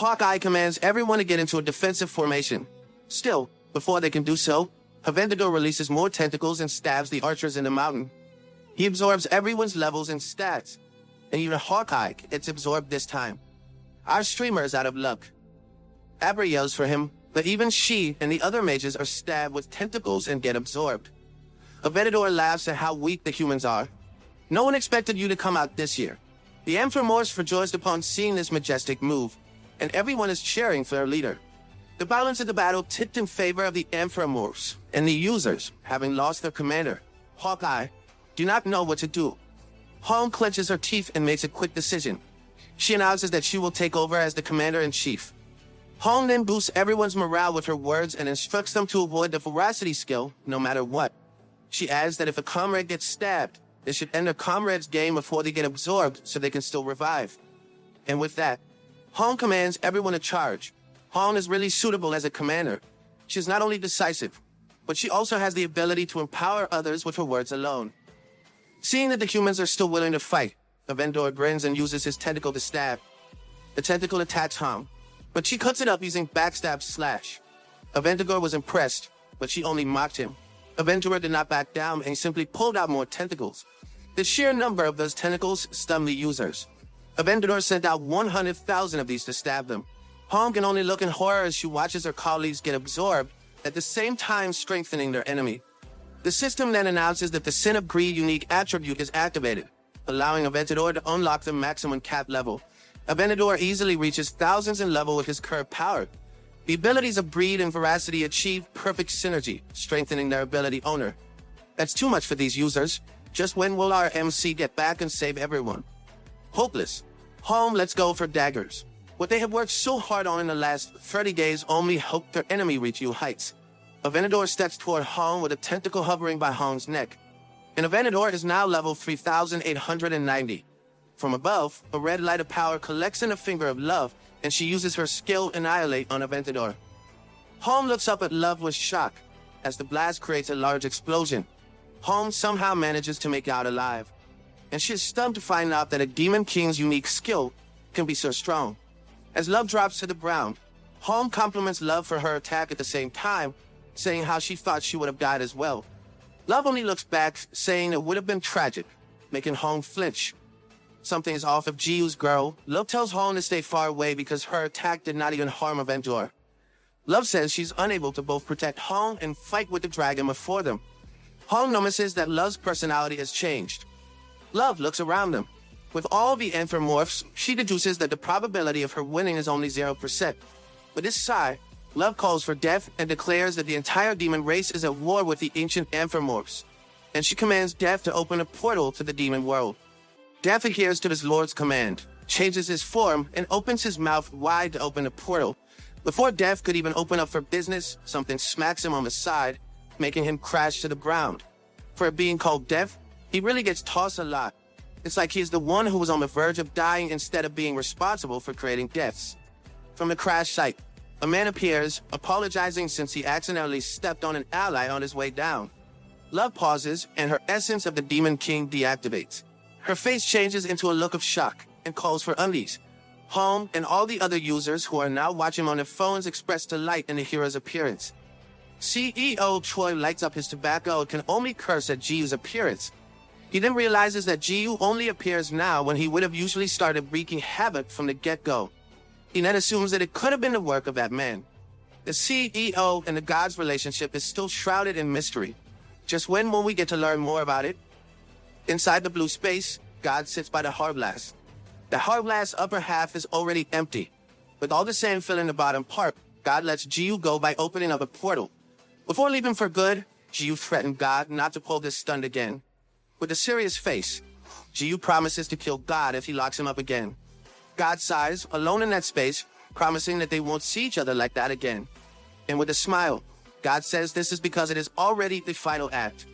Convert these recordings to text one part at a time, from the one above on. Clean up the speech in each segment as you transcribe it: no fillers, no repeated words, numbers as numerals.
Hawkeye commands everyone to get into a defensive formation. Still, before they can do so, Aventador releases more tentacles and stabs the archers in the mountain. He absorbs everyone's levels and stats, and even Hawkeye gets absorbed this time. Our streamer is out of luck. Abra yells for him, but even she and the other mages are stabbed with tentacles and get absorbed. Aventador laughs at how weak the humans are. No one expected you to come out this year. The Amphimorphs rejoiced upon seeing this majestic move, and everyone is cheering for their leader. The balance of the battle tipped in favor of the Amphimorphs, and the users, having lost their commander, Hawkeye, do not know what to do. Hong clenches her teeth and makes a quick decision. She announces that she will take over as the commander-in-chief. Hong then boosts everyone's morale with her words and instructs them to avoid the veracity skill, no matter what. She adds that if a comrade gets stabbed, they should end their comrade's game before they get absorbed so they can still revive. And with that, Hong commands everyone to charge. Hong is really suitable as a commander. She is not only decisive, but she also has the ability to empower others with her words alone. Seeing that the humans are still willing to fight, Aventador grins and uses his tentacle to stab. The tentacle attacks Hong, but she cuts it up using backstab slash. Aventador was impressed, but she only mocked him. Aventador did not back down and he simply pulled out more tentacles. The sheer number of those tentacles stunned the users. Aventador sent out 100,000 of these to stab them. Hong can only look in horror as she watches her colleagues get absorbed, at the same time strengthening their enemy. The system then announces that the Sin of Greed unique attribute is activated, allowing Aventador to unlock the maximum cap level. Aventador easily reaches thousands in level with his curved power. The abilities of Greed and Veracity achieve perfect synergy, strengthening their ability owner. That's too much for these users. Just when will our MC get back and save everyone? Hopeless. Home lets go for daggers. What they have worked so hard on in the last 30 days only helped their enemy reach new heights. Aventador steps toward Hong with a tentacle hovering by Hong's neck. And Aventador is now level 3,890. From above, a red light of power collects in a finger of love, and she uses her skill Annihilate on Aventador. Hong looks up at Love with shock, as the blast creates a large explosion. Hong somehow manages to make out alive, and she is stunned to find out that a Demon King's unique skill can be so strong. As Love drops to the ground, Hong compliments Love for her attack at the same time, saying how she thought she would have died as well. Love only looks back, saying it would have been tragic, making Hong flinch. Something is off of Jiu's girl. Love tells Hong to stay far away because her attack did not even harm Aventador. Love says she's unable to both protect Hong and fight with the dragon before them. Hong notices that Love's personality has changed. Love looks around them. With all the Amphimorphs, she deduces that the probability of her winning is only 0%. With this sigh, Love calls for death and declares that the entire demon race is at war with the ancient Amphimorphs, and she commands Death to open a portal to the demon world. Death adheres to his lord's command, changes his form, and opens his mouth wide to open a portal. Before Death could even open up for business, something smacks him on the side, making him crash to the ground. For being called Death, he really gets tossed a lot. It's like he's the one who was on the verge of dying instead of being responsible for creating deaths. From the crash site, a man appears, apologizing since he accidentally stepped on an ally on his way down. Love pauses, and her essence of the Demon King deactivates. Her face changes into a look of shock and calls for undies. Home and all the other users who are now watching on their phones express delight in the hero's appearance. CEO Choi lights up his tobacco and can only curse at Jiu's appearance. He then realizes that Jiu only appears now when he would have usually started wreaking havoc from the get-go. He then assumes that it could have been the work of that man. The CEO and the gods' relationship is still shrouded in mystery. Just when will we get to learn more about it? Inside the blue space, God sits by the Heartblast. The Heartblast's upper half is already empty. With all the sand filling the bottom part, God lets Jiu go by opening up a portal. Before leaving for good, Jiu threatened God not to pull this stunt again. With a serious face, Jiu promises to kill God if he locks him up again. God sighs, alone in that space, promising that they won't see each other like that again. And with a smile, God says this is because it is already the final act.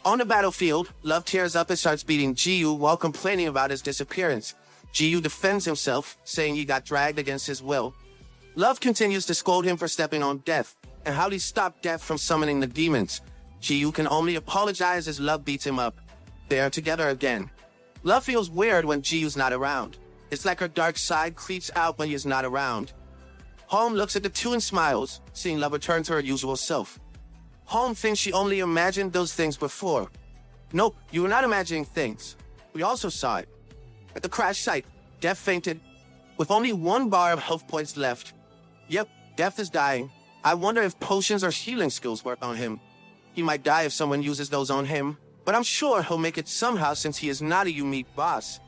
On the battlefield, Love tears up and starts beating Jiu while complaining about his disappearance. Jiu defends himself, saying he got dragged against his will. Love continues to scold him for stepping on Death, and how he stopped Death from summoning the demons. Jiu can only apologize as Love beats him up. They are together again. Love feels weird when Jiu's not around. It's like her dark side creeps out when he is not around. Home looks at the two and smiles, seeing Love return to her usual self. Home thinks she only imagined those things before. Nope, you were not imagining things. We also saw it. At the crash site, Death fainted, with only 1 bar of health points left. Yep, Death is dying. I wonder if potions or healing skills work on him. He might die if someone uses those on him, but I'm sure he'll make it somehow since he is not a unique boss.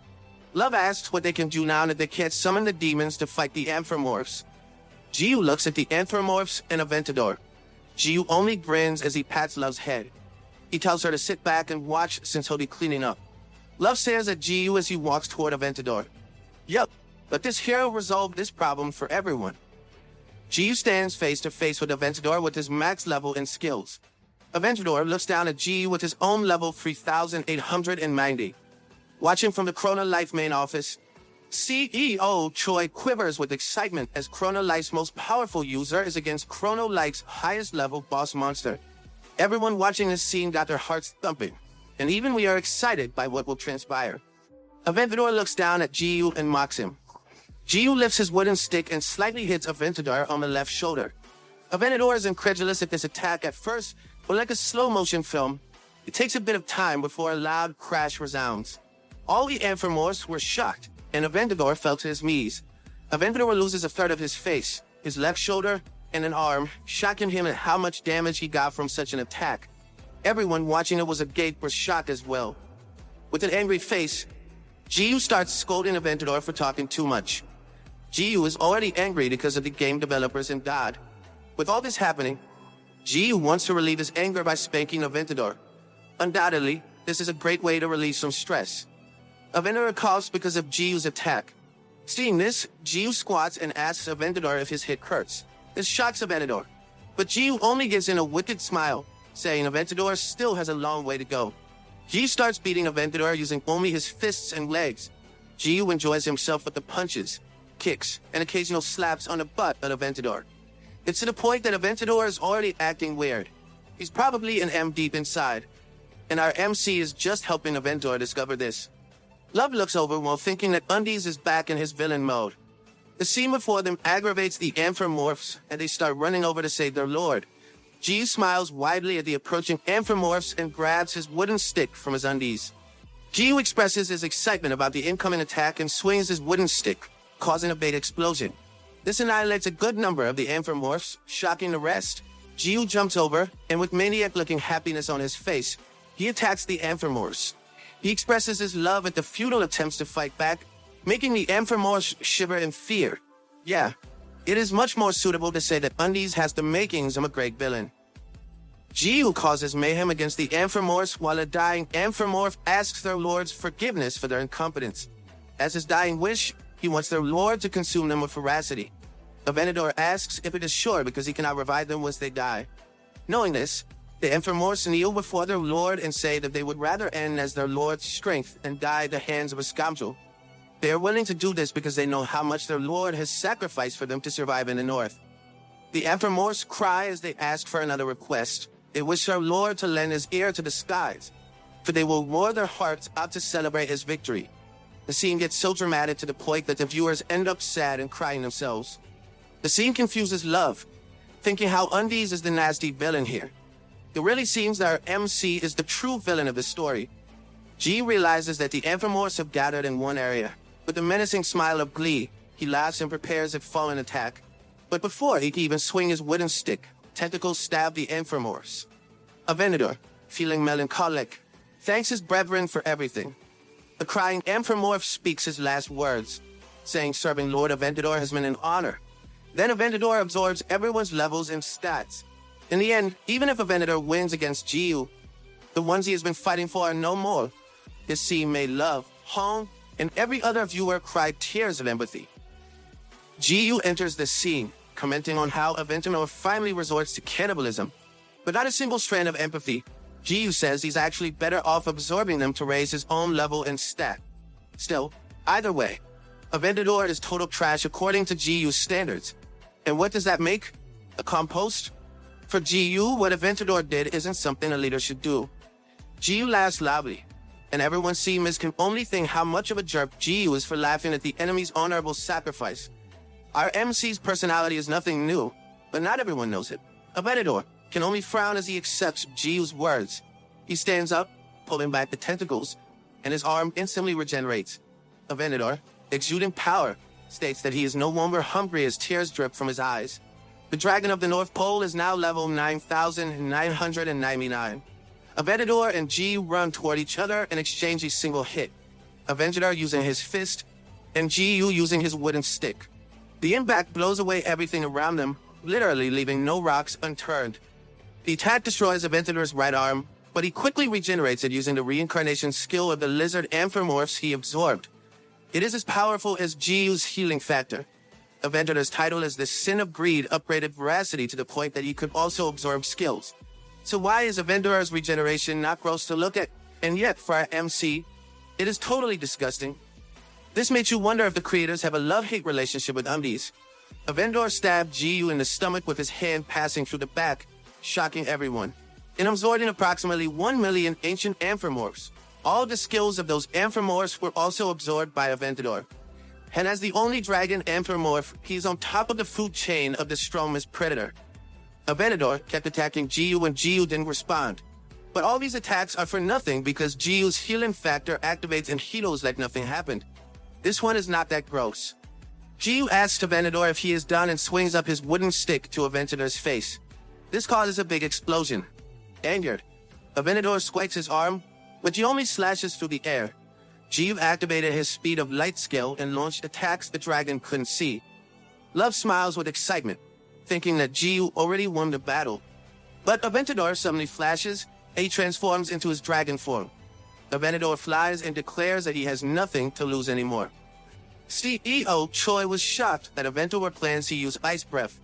Love asks what they can do now that they can't summon the demons to fight the Anthropomorphs. Jiu looks at the Anthropomorphs and Aventador. Jiu only grins as he pats Love's head. He tells her to sit back and watch since he'll be cleaning up. Love stares at Jiu as he walks toward Aventador. Yup, but this hero resolved this problem for everyone. Jiu stands face to face with Aventador with his max level and skills. Aventador looks down at Jiu with his own level 3,890. Watching from the Chrono Life main office, CEO Choi quivers with excitement as Chrono Life's most powerful user is against Chrono Life's highest level boss monster. Everyone watching this scene got their hearts thumping, and even we are excited by what will transpire. Aventador looks down at Jiu and mocks him. Jiu lifts his wooden stick and slightly hits Aventador on the left shoulder. Aventador is incredulous at this attack at first, but like a slow-motion film, it takes a bit of time before a loud crash resounds. All the Anthropomorphs were shocked, and Aventador fell to his knees. Aventador loses a third of his face, his left shoulder, and an arm, shocking him at how much damage he got from such an attack. Everyone watching it was agape for shock as well. With an angry face, Jiu starts scolding Aventador for talking too much. Jiu is already angry because of the game developers and God. With all this happening, Jiu wants to relieve his anger by spanking Aventador. Undoubtedly, this is a great way to release some stress. Aventador coughs because of Jiu's attack. Seeing this, Jiu squats and asks Aventador if his hit hurts. This shocks Aventador, but Jiu only gives in a wicked smile, saying Aventador still has a long way to go. Jiu starts beating Aventador using only his fists and legs. Jiu enjoys himself with the punches, kicks, and occasional slaps on the butt of Aventador. It's to the point that Aventador is already acting weird. He's probably an M deep inside, and our MC is just helping Aventador discover this. Love looks over while thinking that Undies is back in his villain mode. The scene before them aggravates the Anthropomorphs, and they start running over to save their lord. Jiu smiles widely at the approaching Anthropomorphs and grabs his wooden stick from his undies. Jiu expresses his excitement about the incoming attack and swings his wooden stick, causing a big explosion. This annihilates a good number of the Anthropomorphs, shocking the rest. Jiu jumps over, and with maniac-looking happiness on his face, he attacks the Anthropomorphs. He expresses his love at the futile attempts to fight back, making the Anthropomorphs shiver in fear. Yeah, it is much more suitable to say that Undies has the makings of a great villain. Jiu causes mayhem against the Anthropomorphs while a dying Anthropomorph asks their lord's forgiveness for their incompetence. As his dying wish, he wants their lord to consume them with voracity. Aventador asks if it is sure because he cannot revive them once they die. Knowing this, the Anthropomorphs kneel before their lord and say that they would rather end as their lord's strength and die at the hands of a scoundrel. They are willing to do this because they know how much their lord has sacrificed for them to survive in the north. The Anthropomorphs cry as they ask for another request. They wish their lord to lend his ear to the skies, for they will roar their hearts out to celebrate his victory. The scene gets so dramatic to the point that the viewers end up sad and crying themselves. The scene confuses Love, thinking how Undies is the nasty villain here. It really seems that our MC is the true villain of the story. G realizes that the Anthropomorphs have gathered in one area. With a menacing smile of glee, he laughs and prepares a fallen attack. But before he can even swing his wooden stick, tentacles stab the Anthropomorphs. Aventador, feeling melancholic, thanks his brethren for everything. The crying Anthropomorph speaks his last words, saying serving Lord Aventador has been an honor. Then Aventador absorbs everyone's levels and stats. In the end, even if Aventador wins against Jiu, the ones he has been fighting for are no more. This scene made Love, Hong, and every other viewer cry tears of empathy. Jiu enters the scene, commenting on how Aventador finally resorts to cannibalism. But not a single strand of empathy. Jiu says he's actually better off absorbing them to raise his own level and stat. Still, either way, Aventador is total trash according to Jiu's standards. And what does that make? A compost? For Jiu, what Aventador did isn't something a leader should do. Jiu laughs loudly, and everyone seeing this can only think how much of a jerk Jiu is for laughing at the enemy's honorable sacrifice. Our MC's personality is nothing new, but not everyone knows it. Aventador can only frown as he accepts Jiu's words. He stands up, pulling back the tentacles, and his arm instantly regenerates. Aventador, exuding power, states that he is no longer hungry as tears drip from his eyes. The Dragon of the North Pole is now level 9,999. Aventador and Jiu run toward each other and exchange a single hit. Aventador using his fist, and Jiu using his wooden stick. The impact blows away everything around them, literally leaving no rocks unturned. The attack destroys Aventador's right arm, but he quickly regenerates it using the reincarnation skill of the lizard anthropomorphs he absorbed. It is as powerful as Jiu's healing factor. Aventador's title is the Sin of Greed upgraded veracity to the point that he could also absorb skills. So why is Aventador's regeneration not gross to look at? And yet, for our MC, it is totally disgusting. This makes you wonder if the creators have a love-hate relationship with undies. Aventador stabbed Jiu in the stomach with his hand passing through the back, shocking everyone, and absorbing approximately 1 million ancient anthropomorphs. All the skills of those anthropomorphs were also absorbed by Aventador. And as the only dragon anthropomorph, he's on top of the food chain of the strongest predator. Aventador kept attacking Jiu and Jiu didn't respond. But all these attacks are for nothing because Jiu's healing factor activates and heals like nothing happened. This one is not that gross. Jiu asks Aventador if he is done and swings up his wooden stick to Aventador's face. This causes a big explosion. Angered, Aventador swipes his arm, but he only slashes through the air. Jiu activated his speed of light skill and launched attacks the dragon couldn't see. Love smiles with excitement, thinking that Jiu already won the battle. But Aventador suddenly flashes, and he transforms into his dragon form. Aventador flies and declares that he has nothing to lose anymore. CEO Choi was shocked that Aventador plans to use Ice Breath.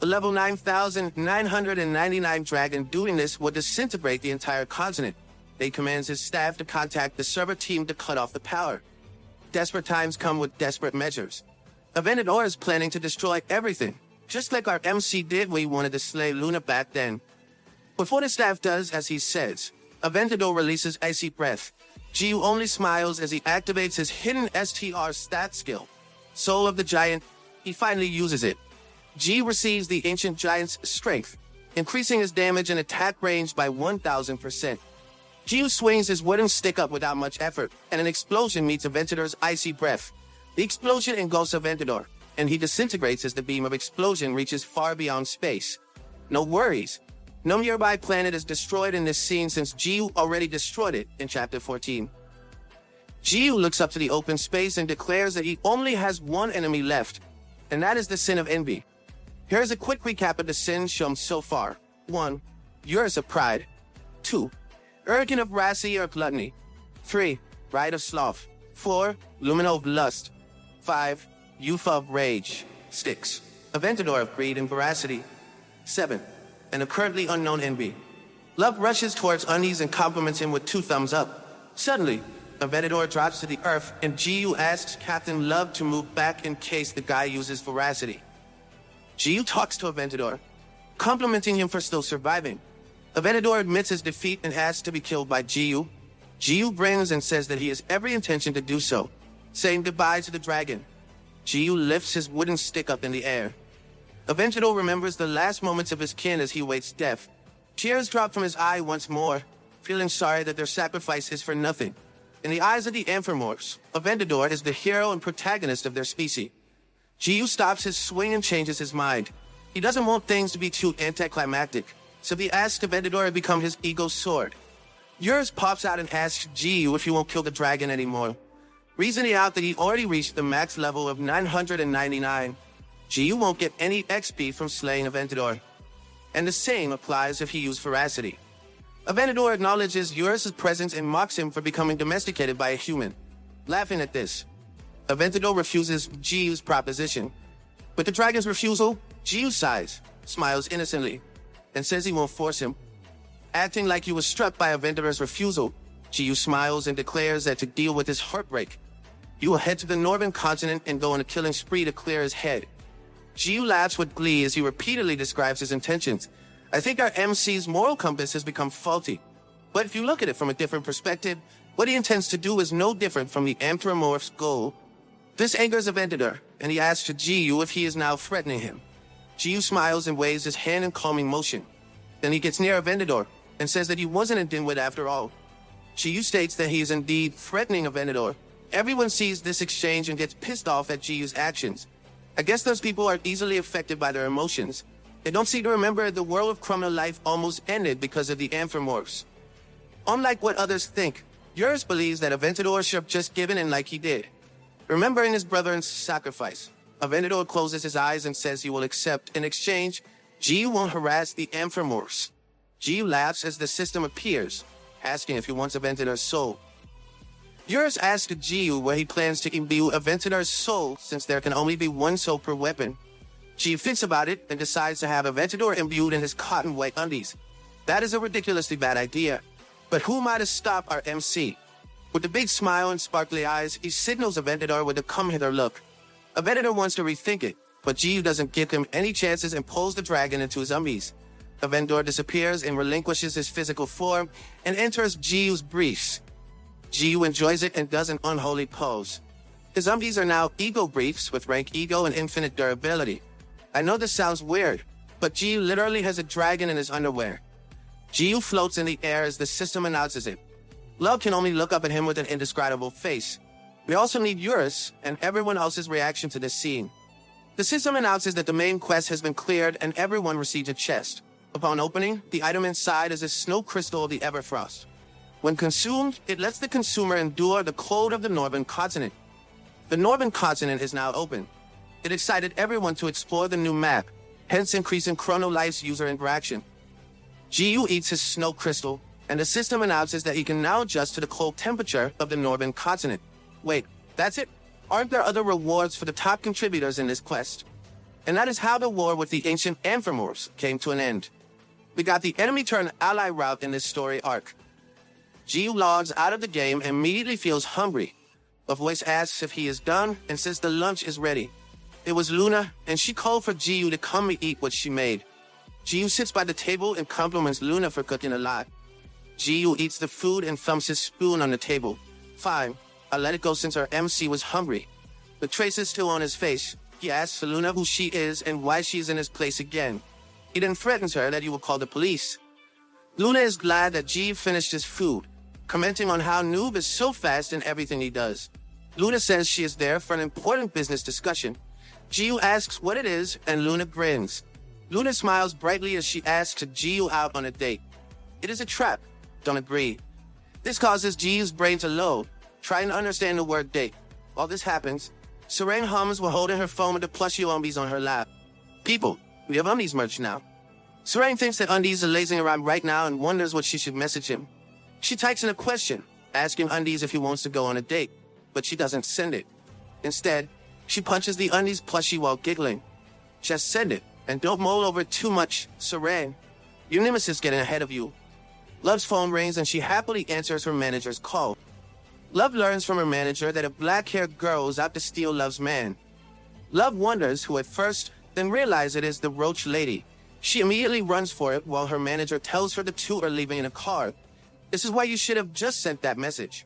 A level 9,999 dragon doing this would disintegrate the entire continent. They commands his staff to contact the server team to cut off the power. Desperate times come with desperate measures. Aventador is planning to destroy everything, just like our MC did when he wanted to slay Luna back then. Before the staff does as he says, Aventador releases Icy Breath. Jiu only smiles as he activates his hidden STR stat skill. Soul of the Giant, he finally uses it. Jiu receives the Ancient Giant's strength, increasing his damage and attack range by 1,000%. Jiu swings his wooden stick up without much effort, and an explosion meets Aventador's Icy Breath. The explosion engulfs Aventador, and he disintegrates as the beam of explosion reaches far beyond space. No worries. No nearby planet is destroyed in this scene since Jiu already destroyed it in Chapter 14. Jiu looks up to the open space and declares that he only has one enemy left, and that is the Sin of Envy. Here's a quick recap of the sins shown so far. 1. Yours of Pride. 2. Arrogant of Veracity or Gluttony. 3. Pride of Sloth. 4. Lumina of Lust. 5. Youth of Rage. 6. Aventador of Greed and Veracity. 7. And a currently unknown envy. Love rushes towards Unease and compliments him with 2 thumbs up. Suddenly, Aventador drops to the earth and Jiu asks Captain Love to move back in case the guy uses veracity. Jiu talks to Aventador, complimenting him for still surviving. Aventador admits his defeat and asks to be killed by Jiu. Jiu grins and says that he has every intention to do so, saying goodbye to the dragon. Jiu lifts his wooden stick up in the air. Aventador remembers the last moments of his kin as he awaits death. Tears drop from his eye once more, feeling sorry that their sacrifice is for nothing. In the eyes of the Anthropomorphs, Aventador is the hero and protagonist of their species. Jiu stops his swing and changes his mind. He doesn't want things to be too anticlimactic, so he asks Aventador to become his ego's sword. Yours pops out and asks Jiu if he won't kill the dragon anymore, reasoning out that he already reached the max level of 999. Jiu won't get any XP from slaying Aventador. And the same applies if he used veracity. Aventador acknowledges Eurus' presence and mocks him for becoming domesticated by a human. Laughing at this, Aventador refuses Jiu's proposition. With the dragon's refusal, Jiu sighs, smiles innocently, and says he won't force him. Acting like he was struck by Aventador's refusal, Jiu smiles and declares that to deal with his heartbreak, he will head to the northern continent and go on a killing spree to clear his head. Jiu laughs with glee as he repeatedly describes his intentions. I think our MC's moral compass has become faulty. But if you look at it from a different perspective, what he intends to do is no different from the Anthropomorph's goal. This angers the vendor, and he asks Jiyu if he is now threatening him. Jiyu smiles and waves his hand in calming motion. Then he gets near a vendor and says that he wasn't a dimwit after all. Jiyu states that he is indeed threatening a vendor. Everyone sees this exchange and gets pissed off at Jiyu's actions. I guess those people are easily affected by their emotions. They don't seem to remember the world of criminal life almost ended because of the Amphimorphs. Unlike what others think, Yurs believes that Aventador should have just given in like he did. Remembering his brother's sacrifice, Aventador closes his eyes and says he will accept. In exchange, Jiyu won't harass the Amphimorphs. Jiyu laughs as the system appears, asking if he wants Aventador's soul. Yurs asks Jiyu where he plans to imbue Aventador's soul since there can only be one soul per weapon. Jiyu thinks about it and decides to have Aventador imbued in his cotton white undies. That is a ridiculously bad idea. But who am I to stop our MC? With a big smile and sparkly eyes, he signals Aventador with a come-hither look. Aventador wants to rethink it, but Jiyu doesn't give him any chances and pulls the dragon into his undies. Aventador disappears and relinquishes his physical form and enters Jiyu's briefs. Jiyu enjoys it and does an unholy pose. His undies are now ego briefs with rank ego and infinite durability. I know this sounds weird, but Jiyu literally has a dragon in his underwear. Jiyu floats in the air as the system announces it. Love can only look up at him with an indescribable face. We also need Yurs and everyone else's reaction to this scene. The system announces that the main quest has been cleared and everyone receives a chest. Upon opening, the item inside is a snow crystal of the Everfrost. When consumed, it lets the consumer endure the cold of the northern continent. The northern continent is now open. It excited everyone to explore the new map, hence increasing Chrono Life's user interaction. Jiyu eats his snow crystal, and the system announces that he can now adjust to the cold temperature of the northern continent. Wait, that's it? Aren't there other rewards for the top contributors in this quest? And that is how the war with the ancient Amphimorphs came to an end. We got the enemy-turned-ally route in this story arc. Jiyu logs out of the game and immediately feels hungry. A voice asks if he is done and says the lunch is ready. It was Luna, and she called for Jiyu to come and eat what she made. Jiyu sits by the table and compliments Luna for cooking a lot. Jiyu eats the food and thumps his spoon on the table. Fine, I'll let it go since our MC was hungry. The trace is still on his face. He asks Luna who she is and why she's in his place again. He then threatens her that he will call the police. Luna is glad that Jiyu finished his food, commenting on how Noob is so fast in everything he does. Luna says she is there for an important business discussion. Jiyu asks what it is, and Luna grins. Luna smiles brightly as she asks Jiyu out on a date. It is a trap. Don't agree. This causes Jiyu's brain to load, trying to understand the word date. While this happens, Serene hums while holding her phone with the plushie undies on her lap. People, we have undies merch now. Serene thinks that undies are lazing around right now and wonders what she should message him. She types in a question, asking undies if he wants to go on a date, but she doesn't send it. Instead, she punches the undies plushie while giggling. Just send it, and don't mull over it too much, Serene. Your nemesis is getting ahead of you. Love's phone rings and she happily answers her manager's call. Love learns from her manager that a black-haired girl is out to steal Love's man. Love wonders who at first, then realizes it is the Roach Lady. She immediately runs for it while her manager tells her the two are leaving in a car. This is why you should have just sent that message.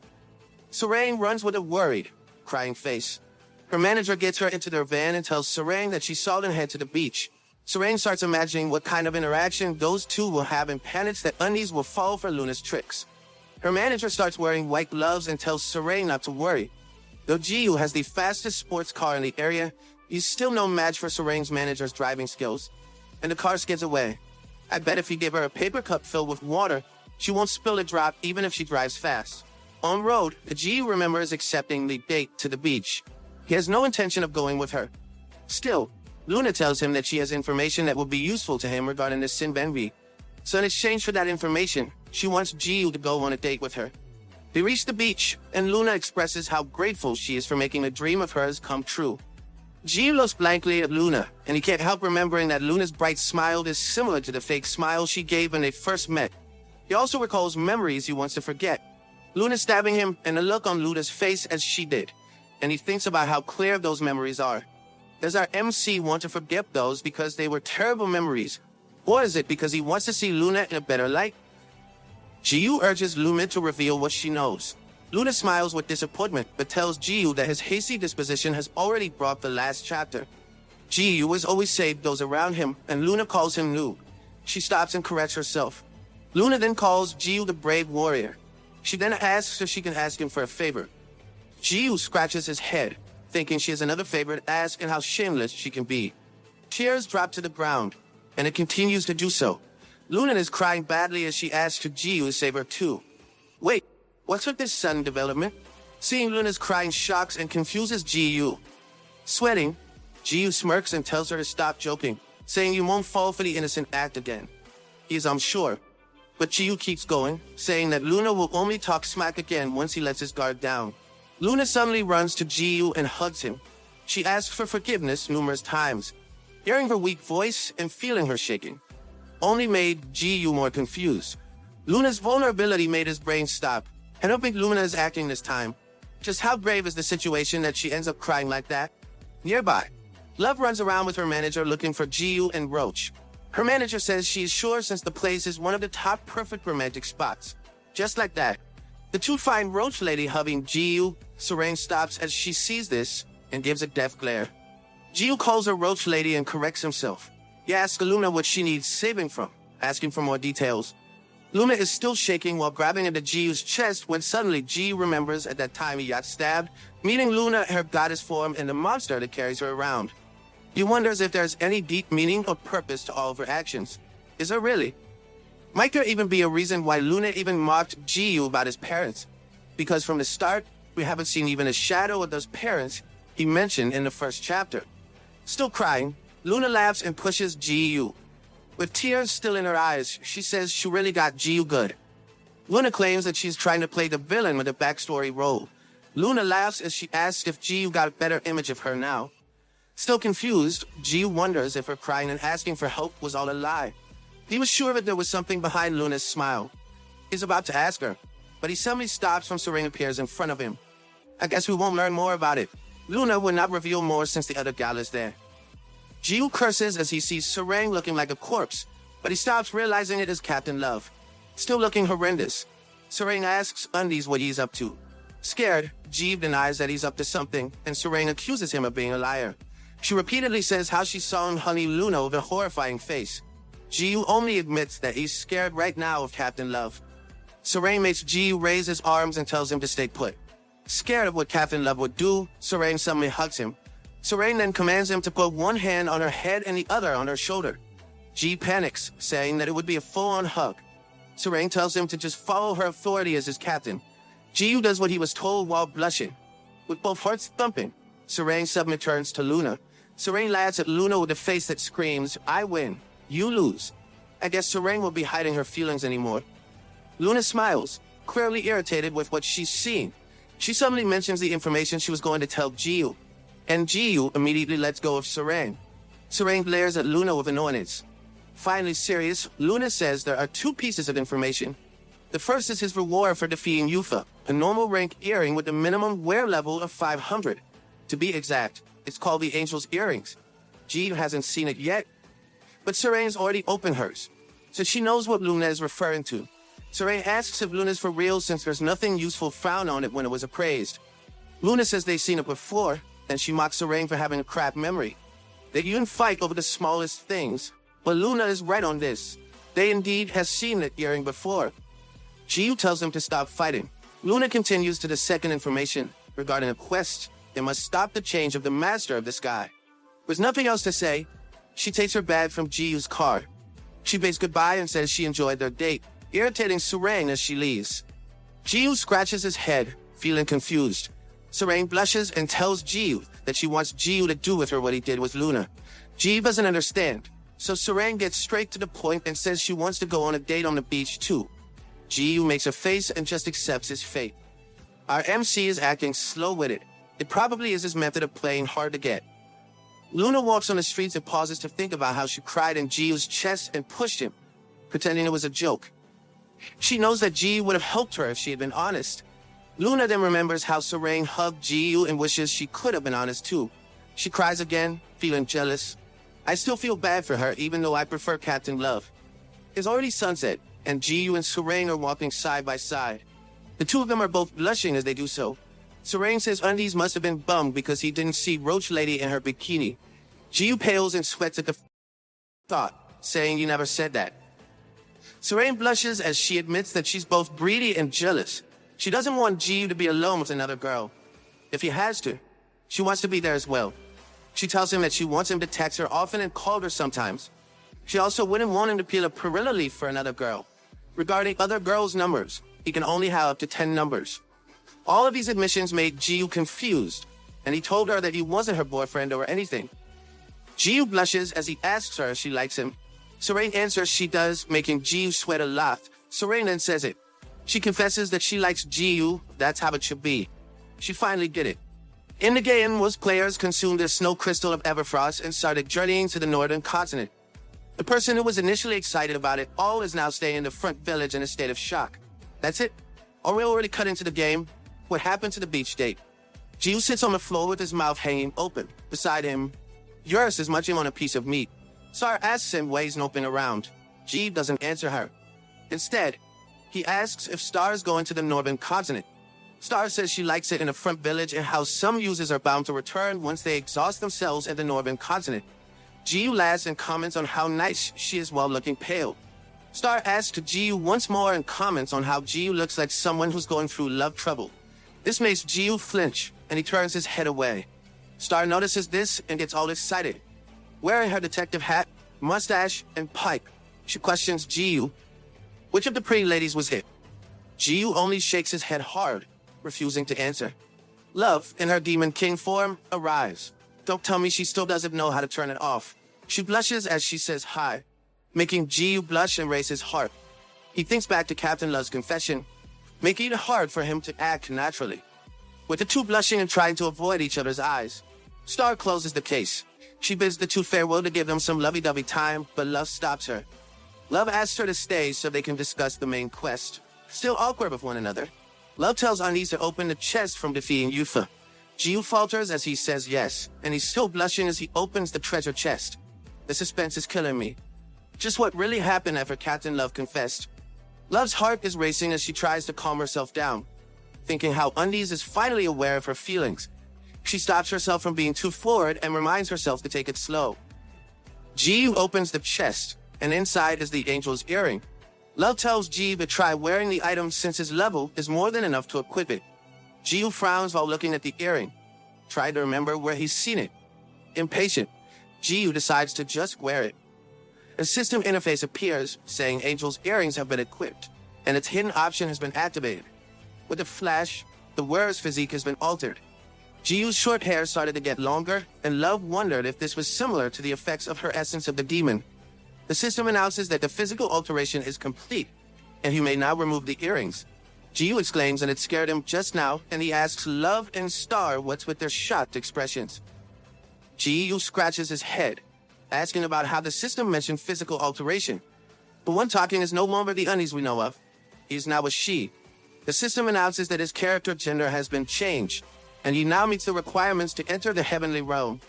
Serene runs with a worried, crying face. Her manager gets her into their van and tells Serene that she saw them head to the beach. Serene starts imagining what kind of interaction those two will have and panics that undies will fall for Luna's tricks. Her manager starts wearing white gloves and tells Serene not to worry. Though Jiyu has the fastest sports car in the area, he's still no match for Serene's manager's driving skills. And the car skids away. I bet if you give her a paper cup filled with water, she won't spill a drop even if she drives fast. En road, Jiyu remembers accepting the date to the beach. He has no intention of going with her. Still, Luna tells him that she has information that will be useful to him regarding the Sinbenvi. So in exchange for that information, she wants Jiyu to go on a date with her. They reach the beach, and Luna expresses how grateful she is for making a dream of hers come true. Jiyu looks blankly at Luna, and he can't help remembering that Luna's bright smile is similar to the fake smile she gave when they first met. He also recalls memories he wants to forget. Luna stabbing him, and the look on Luna's face as she did, and he thinks about how clear those memories are. Does our MC want to forget those because they were terrible memories? Or is it because he wants to see Luna in a better light? Jiyu urges Luna to reveal what she knows. Luna smiles with disappointment, but tells Ji-yu that his hasty disposition has already brought the last chapter. Ji-yu is always saved those around him, and Luna calls him Noob. She stops and corrects herself. Luna then calls Ji-yu the brave warrior. She then asks if she can ask him for a favor. Ji-yu scratches his head, thinking she has another favor to ask and how shameless she can be. Tears drop to the ground, and it continues to do so. Luna is crying badly as she asks for Ji-yu to save her too. Wait, what's with this sudden development? Seeing Luna's crying shocks and confuses Ji-yu. Sweating, Ji-yu smirks and tells her to stop joking, saying you won't fall for the innocent act again. He is unsure, but Ji-yu keeps going, saying that Luna will only talk smack again once he lets his guard down. Luna suddenly runs to Ji-yu and hugs him. She asks for forgiveness numerous times. Hearing her weak voice and feeling her shaking only made Ji-yu more confused. Luna's vulnerability made his brain stop. I don't think Luna is acting this time. Just how grave is the situation that she ends up crying like that? Nearby, Love runs around with her manager looking for Ji-yu and Roach. Her manager says she is sure since the place is one of the top perfect romantic spots. Just like that, the two find Roach Lady hugging Ji-yu. Serene stops as she sees this and gives a death glare. Ji-yu calls her Roach Lady and corrects himself. He asks Luna what she needs saving from, asking for more details. Luna is still shaking while grabbing into Ji-yu's chest when suddenly Ji-yu remembers at that time he got stabbed, meeting Luna in her goddess form and the monster that carries her around. He wonders if there's any deep meaning or purpose to all of her actions. Is there really? Might there even be a reason why Luna even mocked Ji-yu about his parents? Because from the start, we haven't seen even a shadow of those parents he mentioned in the first chapter. Still crying, Luna laughs and pushes Ji-yu. With tears still in her eyes, she says she really got Ji-yu good. Luna claims that she's trying to play the villain with a backstory role. Luna laughs as she asks if Ji-yu got a better image of her now. Still confused, Ji-yu wonders if her crying and asking for help was all a lie. He was sure that there was something behind Luna's smile. He's about to ask her, but he suddenly stops when Serene appears in front of him. I guess we won't learn more about it. Luna will not reveal more since the other gal is there. Ji-yu curses as he sees Serene looking like a corpse, but he stops realizing it is Captain Love. Still looking horrendous, Serene asks Undies what he's up to. Scared, Jeeve denies that he's up to something, and Serene accuses him of being a liar. She repeatedly says how she saw him honey Luna with a horrifying face. Ji-yu only admits that he's scared right now of Captain Love. Serene makes Ji-yu raise his arms and tells him to stay put. Scared of what Captain Love would do, Serene suddenly hugs him. Serene then commands him to put one hand on her head and the other on her shoulder. Ji panics, saying that it would be a full-on hug. Serene tells him to just follow her authority as his captain. Ji-yu does what he was told while blushing. With both hearts thumping, Serene suddenly turns to Luna. Serene laughs at Luna with a face that screams, I win, you lose. I guess Serene won't be hiding her feelings anymore. Luna smiles, clearly irritated with what she's seen. She suddenly mentions the information she was going to tell Ji-yu, and Ji-yu immediately lets go of Serene. Serene glares at Luna with annoyance. Finally serious, Luna says there are two pieces of information. The first is his reward for defeating Yufa, a normal rank earring with a minimum wear level of 500. To be exact, it's called the Angel's Earrings. Ji hasn't seen it yet, but Serene's already opened hers, so she knows what Luna is referring to. Serene asks if Luna's for real since there's nothing useful found on it when it was appraised. Luna says they've seen it before, and she mocks Serene for having a crap memory. They even fight over the smallest things, but Luna is right on this. They indeed have seen the earring before. Ji tells them to stop fighting. Luna continues to the second information regarding a quest. They must stop the change of the master of the sky. With nothing else to say, she takes her bag from Ji-yu's car. She bids goodbye and says she enjoyed their date, irritating Serene as she leaves. Ji-yu scratches his head, feeling confused. Serene blushes and tells Ji that she wants Ji to do with her what he did with Luna. Ji doesn't understand, so Serene gets straight to the point and says she wants to go on a date on the beach too. Ji makes a face and just accepts his fate. Our MC is acting slow-witted. It probably is his method of playing hard to get. Luna walks on the streets and pauses to think about how she cried in Ji chest and pushed him, pretending it was a joke. She knows that Ji would have helped her if she had been honest. Luna then remembers how Serene hugged Ji and wishes she could have been honest too. She cries again, feeling jealous. I still feel bad for her even though I prefer Captain Love. It's already sunset, and Ji and Serene are walking side by side. The two of them are both blushing as they do so. Serene says Undies must have been bummed because he didn't see Roach Lady in her bikini. Ji-yu pales and sweats at the thought, saying, "You never said that." Serene blushes as she admits that she's both greedy and jealous. She doesn't want Ji-yu to be alone with another girl. If he has to, she wants to be there as well. She tells him that she wants him to text her often and call her sometimes. She also wouldn't want him to peel a perilla leaf for another girl. Regarding other girls' numbers, he can only have up to 10 numbers. All of these admissions made Ji-yu confused, and he told her that he wasn't her boyfriend or anything. Ji-yu blushes as he asks her if she likes him. Serene answers she does, making Ji-yu sweat a lot. Serene then says it. She confesses that she likes Ji-yu, that's how it should be. She finally did it. In the game, most players consumed a snow crystal of Everfrost and started journeying to the northern continent. The person who was initially excited about it all is now staying in the front village in a state of shock. That's it? Are we already cut into the game? What happened to the beach date? Ji-yu sits on the floor with his mouth hanging open. Beside him, Eurus is munching on a piece of meat. Star asks him why he's noping around. Ji doesn't answer her. Instead, he asks if Star is going to the northern continent. Star says she likes it in the front village and how some users are bound to return once they exhaust themselves at the northern continent. Ji-yu laughs and comments on how nice she is while looking pale. Star asks Ji-yu once more and comments on how Ji-yu looks like someone who's going through love trouble. This makes Ji-yu flinch, and he turns his head away. Star notices this and gets all excited. Wearing her detective hat, mustache, and pipe, she questions Ji-yu. Which of the pretty ladies was it? Ji-yu only shakes his head hard, refusing to answer. Love, in her Demon King form, arrives. Don't tell me she still doesn't know how to turn it off. She blushes as she says hi, making Ji-yu blush and raise his heart. He thinks back to Captain Love's confession, making it hard for him to act naturally. With the two blushing and trying to avoid each other's eyes, Star closes the case. She bids the two farewell to give them some lovey-dovey time, but Love stops her. Love asks her to stay so they can discuss the main quest. Still awkward with one another, Love tells Anis to open the chest from defeating Yufa. Ji-yu falters as he says yes, and he's still blushing as he opens the treasure chest. The suspense is killing me. Just what really happened after Captain Love confessed. Love's heart is racing as she tries to calm herself down, thinking how Undies is finally aware of her feelings. She stops herself from being too forward and reminds herself to take it slow. Ji-yu opens the chest, and inside is the angel's earring. Love tells Ji to try wearing the item since his level is more than enough to equip it. Ji frowns while looking at the earring, trying to remember where he's seen it. Impatient, Ji decides to just wear it. A system interface appears, saying Angel's earrings have been equipped, and its hidden option has been activated. With a flash, the wearer's physique has been altered. Ji-yu's short hair started to get longer, and Love wondered if this was similar to the effects of her essence of the demon. The system announces that the physical alteration is complete, and he may now remove the earrings. Ji-yu exclaims and it scared him just now, and he asks Love and Star what's with their shocked expressions. Ji-yu scratches his head, asking about how the system mentioned physical alteration. But one talking is no longer the Undies we know of. He is now a she. The system announces that his character gender has been changed, and he now meets the requirements to enter the heavenly realm.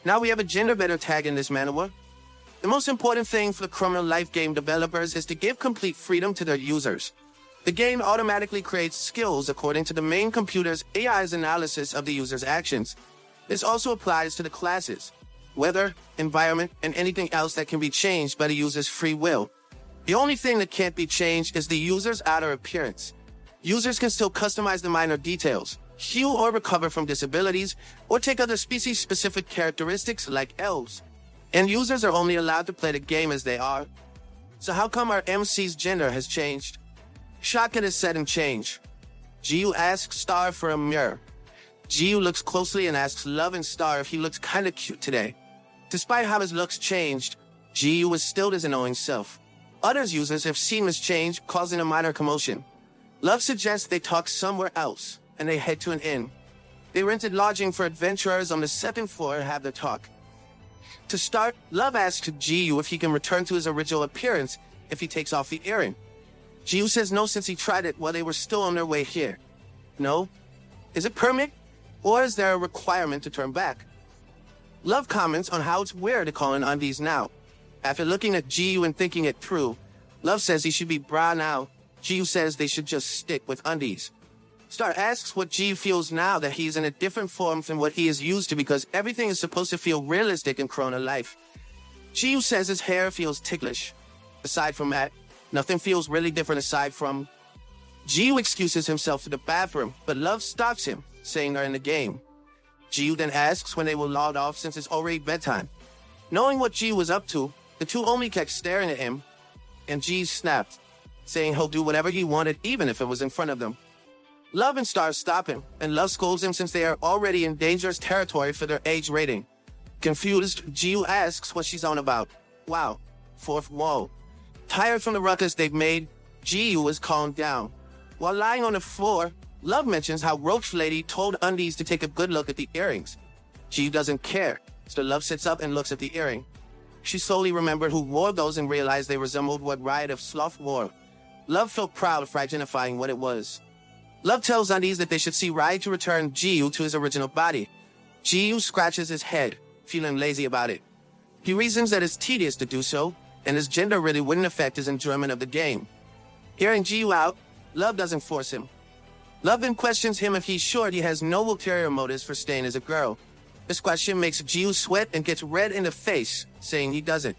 Now we have a gender bender tag in this manhwa. The most important thing for the Criminal Life game developers is to give complete freedom to their users. The game automatically creates skills according to the main computer's AI's analysis of the user's actions. This also applies to the classes, weather, environment, and anything else that can be changed by the user's free will. The only thing that can't be changed is the user's outer appearance. Users can still customize the minor details, heal or recover from disabilities, or take other species-specific characteristics like elves. And users are only allowed to play the game as they are. So how come our MC's gender has changed? Shock at his sudden change. Ji-yu asks Star for a mirror. Ji-yu looks closely and asks Love and Star if he looks kinda cute today. Despite how his looks changed, Ji-yu was still his annoying self. Other users have seen this change, causing a minor commotion. Love suggests they talk somewhere else, and they head to an inn. They rented lodging for adventurers on the second floor and have their talk. To start, Love asks Ji-yu if he can return to his original appearance if he takes off the earring. Ji-yu says no since he tried it while they were still on their way here. No? Is it permanent? Or is there a requirement to turn back? Love comments on how it's weird to call in Undies now. After looking at Ji-yu and thinking it through, Love says he should be bra now. Ji says they should just stick with undies. Star asks what Ji feels now that he's in a different form from what he is used to because everything is supposed to feel realistic in Corona life. Ji says his hair feels ticklish. Aside from that, nothing feels really different aside from... Ji excuses himself to the bathroom, but Love stops him, saying they're in the game. Ji then asks when they will log off since it's already bedtime. Knowing what Ji was up to, the two only kept staring at him, and Ji snapped, saying he'll do whatever he wanted even if it was in front of them. Love and Star stop him, and Love scolds him since they are already in dangerous territory for their age rating. Confused, Ji asks what she's on about. Wow, fourth wall. Tired from the ruckus they've made, Ji is calmed down. While lying on the floor, Love mentions how Roach Lady told Undies to take a good look at the earrings. Ji doesn't care, so Love sits up and looks at the earring. She slowly remembered who wore those and realized they resembled what Riot of Sloth wore. Love felt proud of identifying what it was. Love tells Undies that they should see Riot to return Ji to his original body. Ji scratches his head, feeling lazy about it. He reasons that it's tedious to do so, and his gender really wouldn't affect his enjoyment of the game. Hearing Ji out, Love doesn't force him. Love then questions him if he's sure he has no ulterior motives for staying as a girl. This question makes Ji sweat and gets red in the face, saying he doesn't.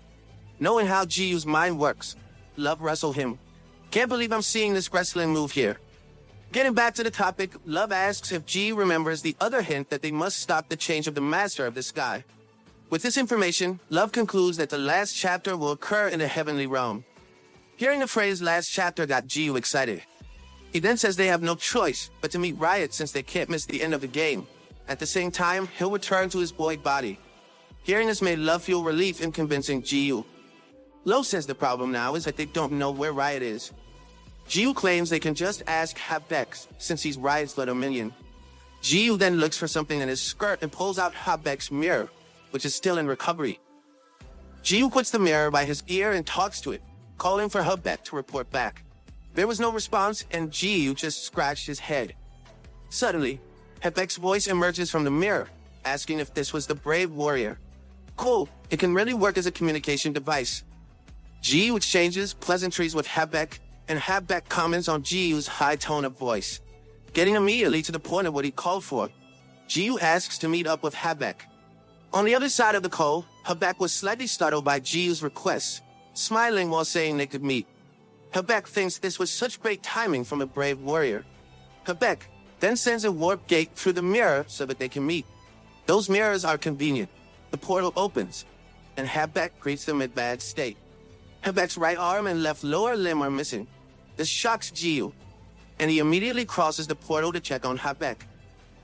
Knowing how Ji's mind works, Love wrestled him. Can't believe I'm seeing this wrestling move here. Getting back to the topic, Love asks if Ji remembers the other hint that they must stop the change of the master of the sky. With this information, Love concludes that the last chapter will occur in the heavenly realm. Hearing the phrase last chapter got Ji excited. He then says they have no choice but to meet Riot since they can't miss the end of the game. At the same time, he'll return to his boy body. Hearing this made Love feel relief in convincing Ji. Lo says the problem now is that they don't know where Riot is. Ji claims they can just ask Habek since he's Riot's little minion. Ji then looks for something in his skirt and pulls out Habek's mirror, which is still in recovery. Ji puts the mirror by his ear and talks to it, calling for Habek to report back. There was no response, and Ji just scratched his head. Suddenly, Habek's voice emerges from the mirror, asking if this was the brave warrior. Cool, it can really work as a communication device. Ji exchanges pleasantries with Habek, and Habek comments on Ji's high tone of voice. Getting immediately to the point of what he called for, Ji asks to meet up with Habek. On the other side of the call, Habek was slightly startled by Ji's request, smiling while saying they could meet. Habek thinks this was such great timing from a brave warrior. Habek then sends a warp gate through the mirror so that they can meet. Those mirrors are convenient. The portal opens, and Habek greets them in bad state. Habek's right arm and left lower limb are missing. This shocks Ji, and he immediately crosses the portal to check on Habek.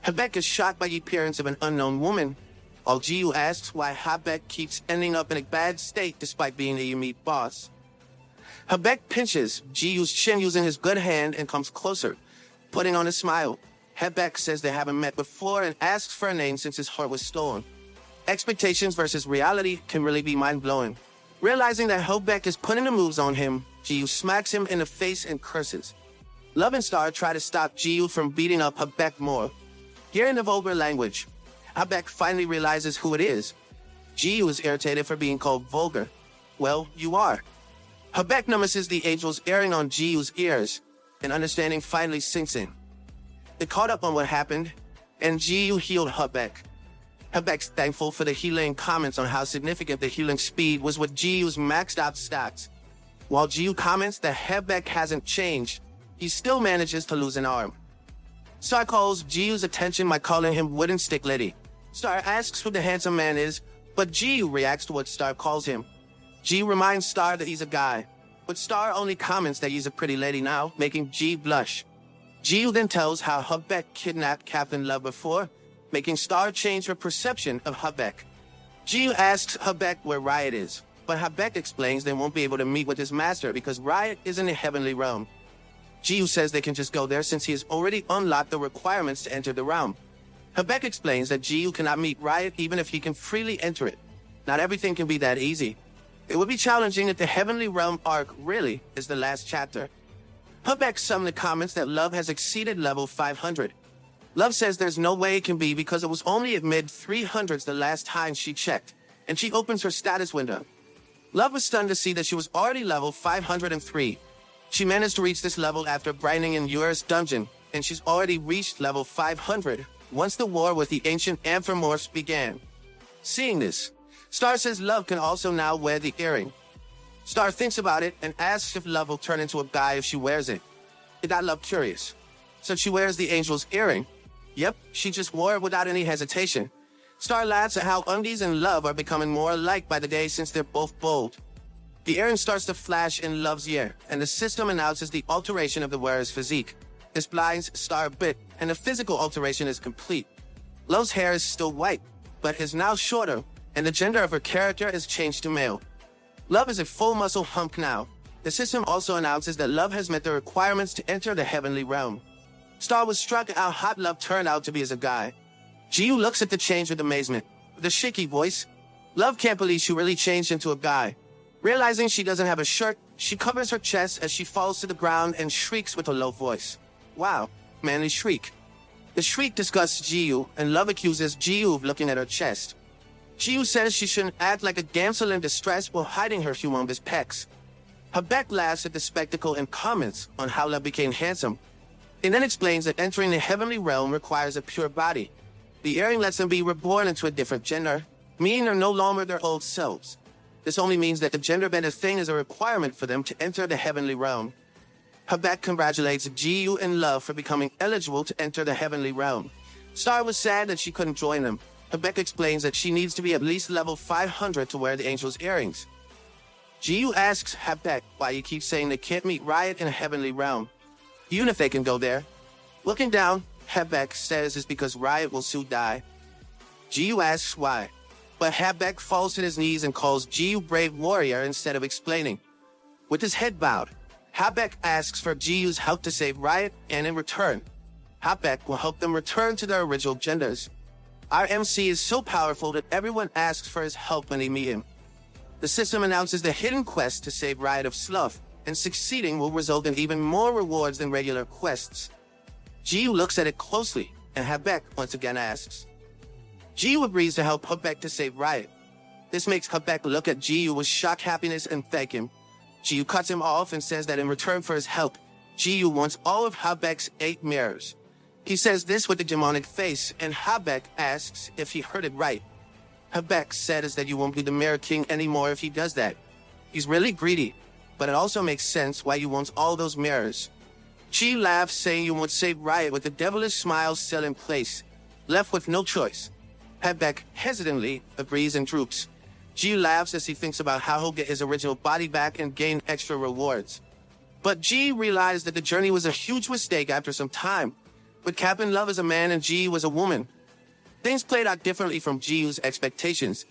Habek is shocked by the appearance of an unknown woman, while Ji asks why Habek keeps ending up in a bad state despite being the Yamit boss. Habek pinches Ji's chin using his good hand and comes closer, putting on a smile. Habek says they haven't met before and asks for a name since his heart was stolen. Expectations versus reality can really be mind-blowing. Realizing that Habek is putting the moves on him, Ji smacks him in the face and curses. Love and Star try to stop Ji from beating up Habek more. Hearing the vulgar language, Habek finally realizes who it is. Ji is irritated for being called vulgar. Well, you are. Habek notices the angels airing on Ji's ears, and understanding finally sinks in. They caught up on what happened, and Ji healed Habek. Habek's thankful for the healing comments on how significant the healing speed was with Ji's maxed out stats. While Ji comments that Habek hasn't changed, he still manages to lose an arm. Star calls Ji's attention by calling him Wooden Stick Lady. Star asks who the handsome man is, but Ji reacts to what Star calls him. Ji reminds Star that he's a guy, but Star only comments that he's a pretty lady now, making Ji blush. Ji then tells how Habek kidnapped Captain Love before, making Star change her perception of Habek. Ji asks Habek where Riot is, but Habek explains they won't be able to meet with his master because Riot is in the heavenly realm. Ji says they can just go there since he has already unlocked the requirements to enter the realm. Habek explains that Ji cannot meet Riot even if he can freely enter it. Not everything can be that easy. It would be challenging if the Heavenly Realm arc really is the last chapter. Habek suddenly comments that Love has exceeded level 500. Love says there's no way it can be because it was only at mid-300s the last time she checked, and she opens her status window. Love was stunned to see that she was already level 503. She managed to reach this level after grinding in Yura's dungeon, and she's already reached level 500 once the war with the ancient Anthropomorphs began. Seeing this, Star says Love can also now wear the earring. Star thinks about it and asks if Love will turn into a guy if she wears it. It got Love curious. So she wears the angel's earring. Yep, she just wore it without any hesitation. Star laughs at how Undies and Love are becoming more alike by the day since they're both bold. The earring starts to flash in Love's ear, and the system announces the alteration of the wearer's physique. This blinds Star a bit, and the physical alteration is complete. Love's hair is still white, but is now shorter, and the gender of her character is changed to male. Love is a full muscle hunk now. The system also announces that Love has met the requirements to enter the heavenly realm. Star was struck at how hot Love turned out to be as a guy. Jiu looks at the change with amazement. With a shaky voice, Love can't believe she really changed into a guy. Realizing she doesn't have a shirt, she covers her chest as she falls to the ground and shrieks with a low voice. Wow, manly shriek. The shriek disgusts Jiu, and Love accuses Jiu of looking at her chest. Jiu says she shouldn't act like a damsel in distress while hiding her humongous pecs. Habek laughs at the spectacle and comments on how Love became handsome. It then explains that entering the heavenly realm requires a pure body. The earring lets them be reborn into a different gender, meaning they're no longer their old selves. This only means that the gender-bended thing is a requirement for them to enter the heavenly realm. Habek congratulates Jiu and Love for becoming eligible to enter the heavenly realm. Star was sad that she couldn't join them. Habek explains that she needs to be at least level 500 to wear the angel's earrings. Jiu asks Habek why he keeps saying they can't meet Riot in a heavenly realm, even if they can go there. Looking down, Habek says it's because Riot will soon die. Jiu asks why, but Habek falls to his knees and calls Jiu brave warrior instead of explaining. With his head bowed, Habek asks for Jiu's help to save Riot, and in return, Habek will help them return to their original genders. Our MC is so powerful that everyone asks for his help when they meet him. The system announces the hidden quest to save Riot of Sloth, and succeeding will result in even more rewards than regular quests. Jiu looks at it closely, and Habek once again asks. Jiu agrees to help Habek to save Riot. This makes Habek look at Jiu with shocked happiness and thank him. Jiu cuts him off and says that in return for his help, Jiu wants all of Habek's 8 mirrors. He says this with a demonic face, and Habek asks if he heard it right. Habek says that you won't be the Mirror King anymore if he does that. He's really greedy, but it also makes sense why you want all those mirrors. Chi laughs, saying you won't save Riot with the devilish smile still in place. Left with no choice, Habek hesitantly agrees and droops. Ji laughs as he thinks about how he'll get his original body back and gain extra rewards. But Ji realized that the journey was a huge mistake after some time. With Cap in love as a man and Ji was a woman, things played out differently from Jiu's expectations.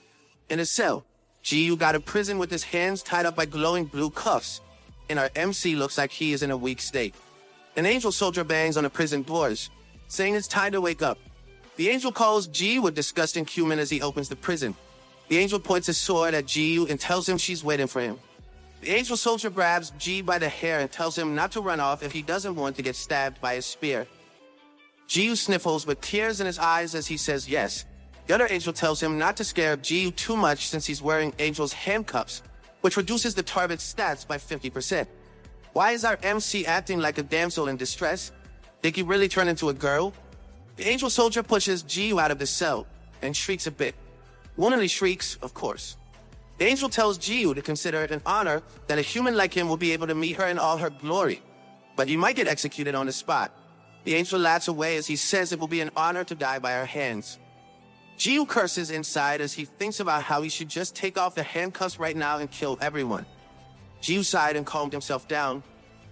In a cell, Jiu got imprisoned with his hands tied up by glowing blue cuffs, and our MC looks like he is in a weak state. An angel soldier bangs on the prison doors, saying it's time to wake up. The angel calls Jiu a disgusting human as he opens the prison. The angel points his sword at Jiu and tells him she's waiting for him. The angel soldier grabs Ji by the hair and tells him not to run off if he doesn't want to get stabbed by a spear. Jiu sniffles with tears in his eyes as he says yes. The other angel tells him not to scare Jiu too much since he's wearing angel's handcuffs, which reduces the target's stats by 50%. Why is our MC acting like a damsel in distress? Did he really turn into a girl? The angel soldier pushes Jiu out of the cell and shrieks a bit. Womanly shrieks, of course. The angel tells Jiu to consider it an honor that a human like him will be able to meet her in all her glory, but he might get executed on the spot. The angel laughs away as he says it will be an honor to die by her hands. Jiu curses inside as he thinks about how he should just take off the handcuffs right now and kill everyone. Jiu sighed and calmed himself down,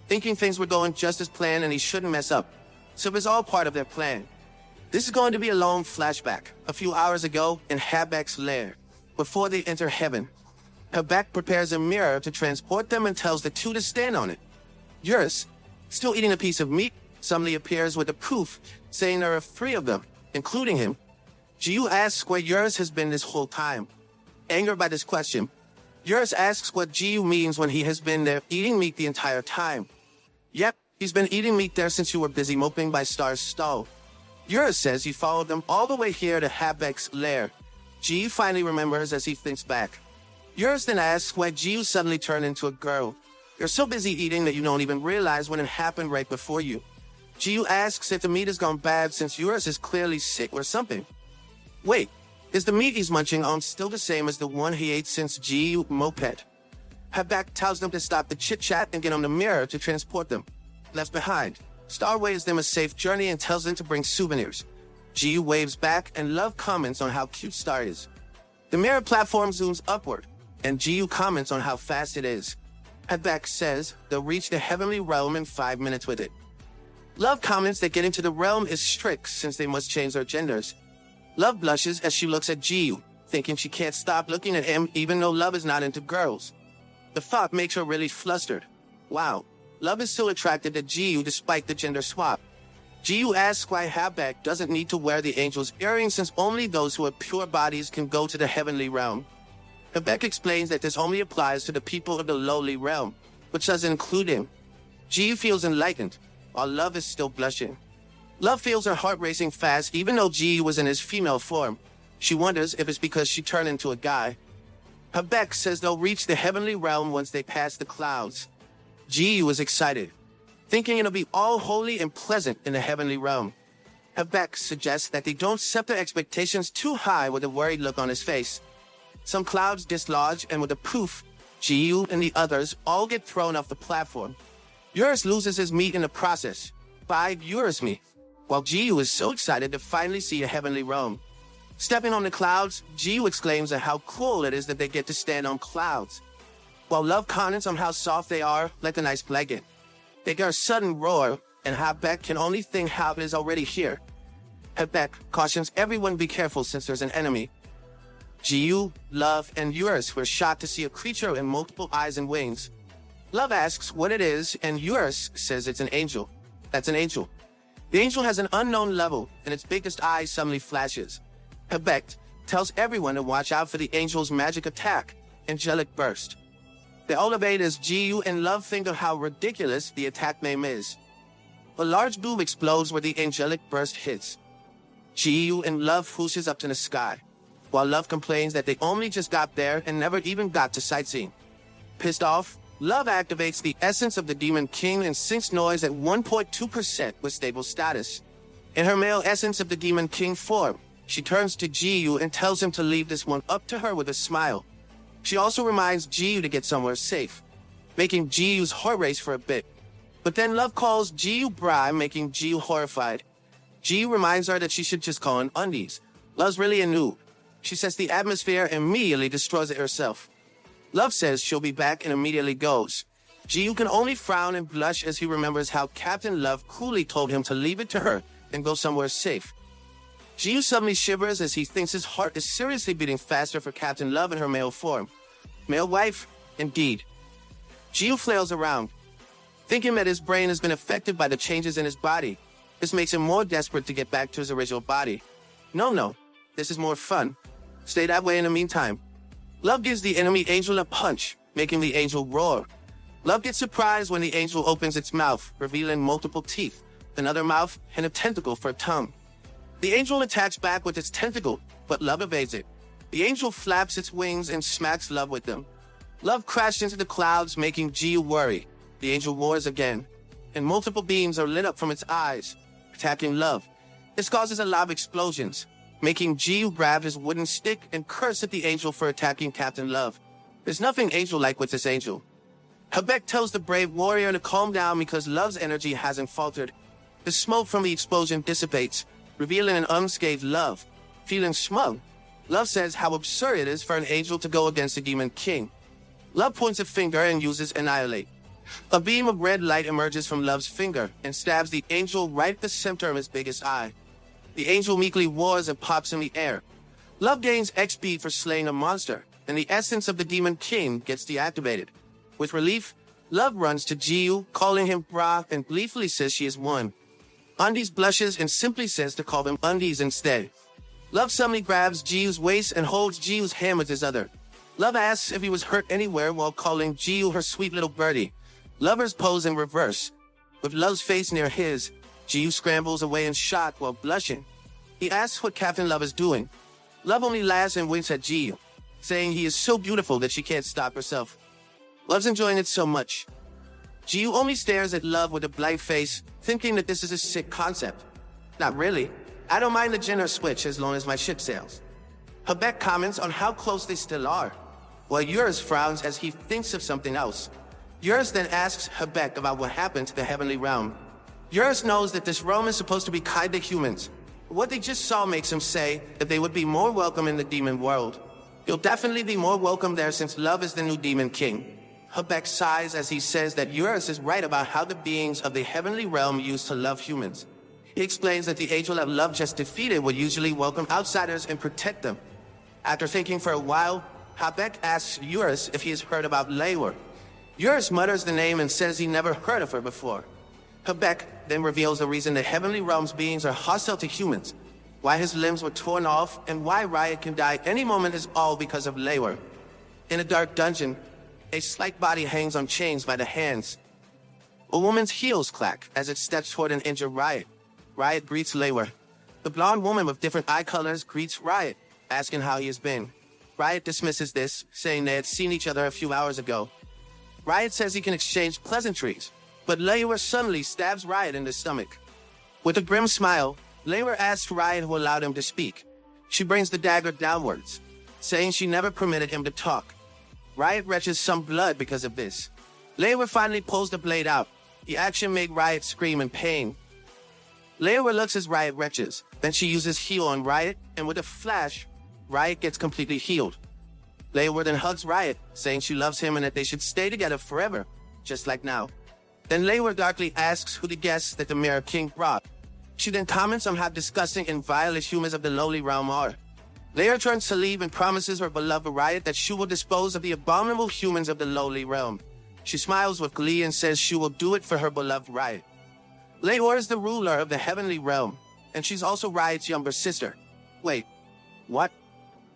thinking things were going just as planned and he shouldn't mess up. So it's all part of their plan. This is going to be a long flashback, a few hours ago in Habek's lair, before they enter heaven. Habek prepares a mirror to transport them and tells the two to stand on it. Yurus, still eating a piece of meat, suddenly appears with a proof, saying there are 3 of them, including him. Jiu asks where Yurus has been this whole time. Angered by this question, Yurus asks what Jiu means when he has been there eating meat the entire time. Yep, he's been eating meat there since you were busy moping by Star's stall. Yurus says he followed them all the way here to Habek's lair. Jiu finally remembers as he thinks back. Yurus then asks why Jiu suddenly turned into a girl. You're so busy eating that you don't even realize when it happened right before you. Ji-yu asks if the meat has gone bad since yours is clearly sick or something. Wait, is the meat he's munching on still the same as the one he ate since Ji-yu moped? Habak tells them to stop the chit-chat and get on the mirror to transport them. Left behind, Star waves them a safe journey and tells them to bring souvenirs. Ji-yu waves back and Love comments on how cute Star is. The mirror platform zooms upward, and Ji-yu comments on how fast it is. Habak says they'll reach the heavenly realm in 5 minutes with it. Love comments that getting to the realm is strict since they must change their genders. Love blushes as she looks at Ji-yu, thinking she can't stop looking at him even though Love is not into girls. The thought makes her really flustered. Wow, Love is still attracted to Ji-yu despite the gender swap. Ji-yu asks why Habak doesn't need to wear the angel's earrings since only those who have pure bodies can go to the heavenly realm. Habak explains that this only applies to the people of the lowly realm, which doesn't include him. Ji-yu feels enlightened, while Love is still blushing. Love feels her heart racing fast even though Ji-yu was in his female form. She wonders if it's because she turned into a guy. Habak says they'll reach the heavenly realm once they pass the clouds. Ji-yu is excited, thinking it'll be all holy and pleasant in the heavenly realm. Habak suggests that they don't set their expectations too high with a worried look on his face. Some clouds dislodge and with a poof, Ji-yu and the others all get thrown off the platform. Eurus loses his meat in the process. 5 Eurus me, while Ji-yu is so excited to finally see a heavenly realm. Stepping on the clouds, Ji-yu exclaims at how cool it is that they get to stand on clouds. While Love comments on how soft they are, like the nice blanket. They get a sudden roar, and Habak can only think Hab is already here. Habak cautions everyone be careful since there's an enemy. Ji-yu, Love, and Eurus were shocked to see a creature with multiple eyes and wings. Love asks what it is, and Eurus says it's an angel. That's an angel. The angel has an unknown level, and its biggest eye suddenly flashes. Habak tells everyone to watch out for the angel's magic attack, Angelic Burst. They all obey as Ji-yu and Love think of how ridiculous the attack name is. A large boom explodes where the Angelic Burst hits. Ji-yu and Love whooshes up to the sky, while Love complains that they only just got there and never even got to sightseeing. Pissed off, Love activates the essence of the Demon King and sinks noise at 1.2% with stable status. In her male essence of the Demon King form, she turns to Ji-yu and tells him to leave this one up to her with a smile. She also reminds Ji-yu to get somewhere safe, making Ji-yu's heart race for a bit. But then Love calls Ji-yu Bri, making Ji-yu horrified. Ji-yu reminds her that she should just call him Undies. Love's really a noob. She sets the atmosphere and immediately destroys it herself. Love says she'll be back and immediately goes. Ji-yu can only frown and blush as he remembers how Captain Love coolly told him to leave it to her and go somewhere safe. Ji-yu suddenly shivers as he thinks his heart is seriously beating faster for Captain Love in her male form. Male wife? Indeed. Ji-yu flails around, thinking that his brain has been affected by the changes in his body. This makes him more desperate to get back to his original body. No, this is more fun. Stay that way in the meantime. Love gives the enemy angel a punch, making the angel roar. Love gets surprised when the angel opens its mouth, revealing multiple teeth, another mouth, and a tentacle for a tongue. The angel attacks back with its tentacle, but Love evades it. The angel flaps its wings and smacks Love with them. Love crashed into the clouds, making Ji-yu worry. The angel roars again, and multiple beams are lit up from its eyes, attacking Love. This causes a lot of explosions, making Ji-yu grab his wooden stick and curse at the angel for attacking Captain Love. There's nothing angel-like with this angel. Habak tells the brave warrior to calm down because Love's energy hasn't faltered. The smoke from the explosion dissipates, revealing an unscathed Love. Feeling smug, Love says how absurd it is for an angel to go against the Demon King. Love points a finger and uses Annihilate. A beam of red light emerges from Love's finger and stabs the angel right at the center of his biggest eye. The angel meekly roars and pops in the air. Love gains XP for slaying a monster, and the essence of the Demon King gets deactivated. With relief, Love runs to Ji-yu, calling him Bra, and gleefully says she has won. Undies blushes and simply says to call them Undies instead. Love suddenly grabs Ji-yu's waist and holds Ji-yu's hand with his other. Love asks if he was hurt anywhere while calling Ji-yu her sweet little birdie. Lovers pose in reverse. With Love's face near his, Ji-yu scrambles away in shock while blushing. He asks what Captain Love is doing. Love only laughs and winks at Ji-yu, saying he is so beautiful that she can't stop herself. Love's enjoying it so much. Jiu only stares at Love with a blank face, thinking that this is a sick concept. Not really. I don't mind the gender switch as long as my ship sails. Habek comments on how close they still are, while Eurus frowns as he thinks of something else. Eurus then asks Habek about what happened to the heavenly realm. Eurus knows that this realm is supposed to be kind to humans. What they just saw makes him say that they would be more welcome in the demon world. You'll definitely be more welcome there since Love is the new demon king. Habek sighs as he says that Eurus is right about how the beings of the heavenly realm used to love humans. He explains that the angel that Love just defeated would usually welcome outsiders and protect them. After thinking for a while, Habek asks Eurus if he has heard about Leyward. Eurus mutters the name and says he never heard of her before. Habek then reveals the reason the heavenly realm's beings are hostile to humans, why his limbs were torn off, and why Riot can die any moment is all because of Leyward. In a dark dungeon, a slight body hangs on chains by the hands. A woman's heels clack as it steps toward an injured Riot. Riot greets Leyward. The blonde woman with different eye colors greets Riot, asking how he has been. Riot dismisses this, saying they had seen each other a few hours ago. Riot says he can exchange pleasantries, but Leyward suddenly stabs Riot in the stomach. With a grim smile, Leyward asks Riot who allowed him to speak. She brings the dagger downwards, saying she never permitted him to talk. Riot retches some blood because of this. Leyward finally pulls the blade out. The action made Riot scream in pain. Leyward looks as Riot retches. Then she uses heal on Riot, and with a flash, Riot gets completely healed. Leyward then hugs Riot, saying she loves him and that they should stay together forever, just like now. Then Leyward darkly asks who the guests that the Mirror King brought. She then comments on how disgusting and vile humans of the lowly realm are. Leyward turns to leave and promises her beloved Riot that she will dispose of the abominable humans of the lowly realm. She smiles with glee and says she will do it for her beloved Riot. Leyward is the ruler of the heavenly realm, and she's also Riot's younger sister. Wait, what?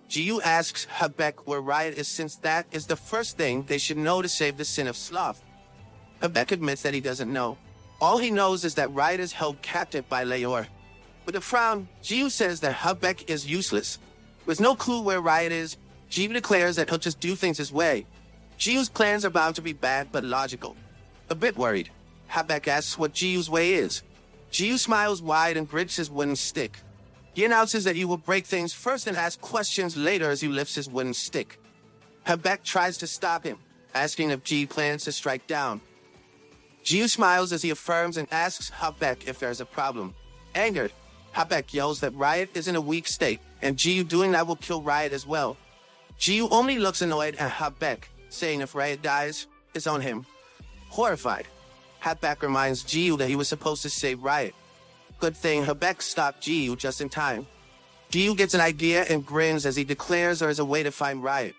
Jiu asks Habek where Riot is since that is the first thing they should know to save the sin of sloth. Habek admits that he doesn't know. All he knows is that Riot is held captive by Leyward. With a frown, Jiu says that Habek is useless. With no clue where Riot is, Jiu declares that he'll just do things his way. Jiu's plans are bound to be bad but logical. A bit worried, Habek asks what Jiu's way is. Jiu smiles wide and grits his wooden stick. He announces that he will break things first and ask questions later as he lifts his wooden stick. Habek tries to stop him, asking if Jiu plans to strike down. Jiu smiles as he affirms and asks Habek if there's a problem. Angered, Habek yells that Riot is in a weak state, and Jiu doing that will kill Riot as well. Jiu only looks annoyed at Habek, saying if Riot dies, it's on him. Horrified, Habek reminds Jiu that he was supposed to save Riot. Good thing Habek stopped Jiu just in time. Jiu gets an idea and grins as he declares there is a way to find Riot.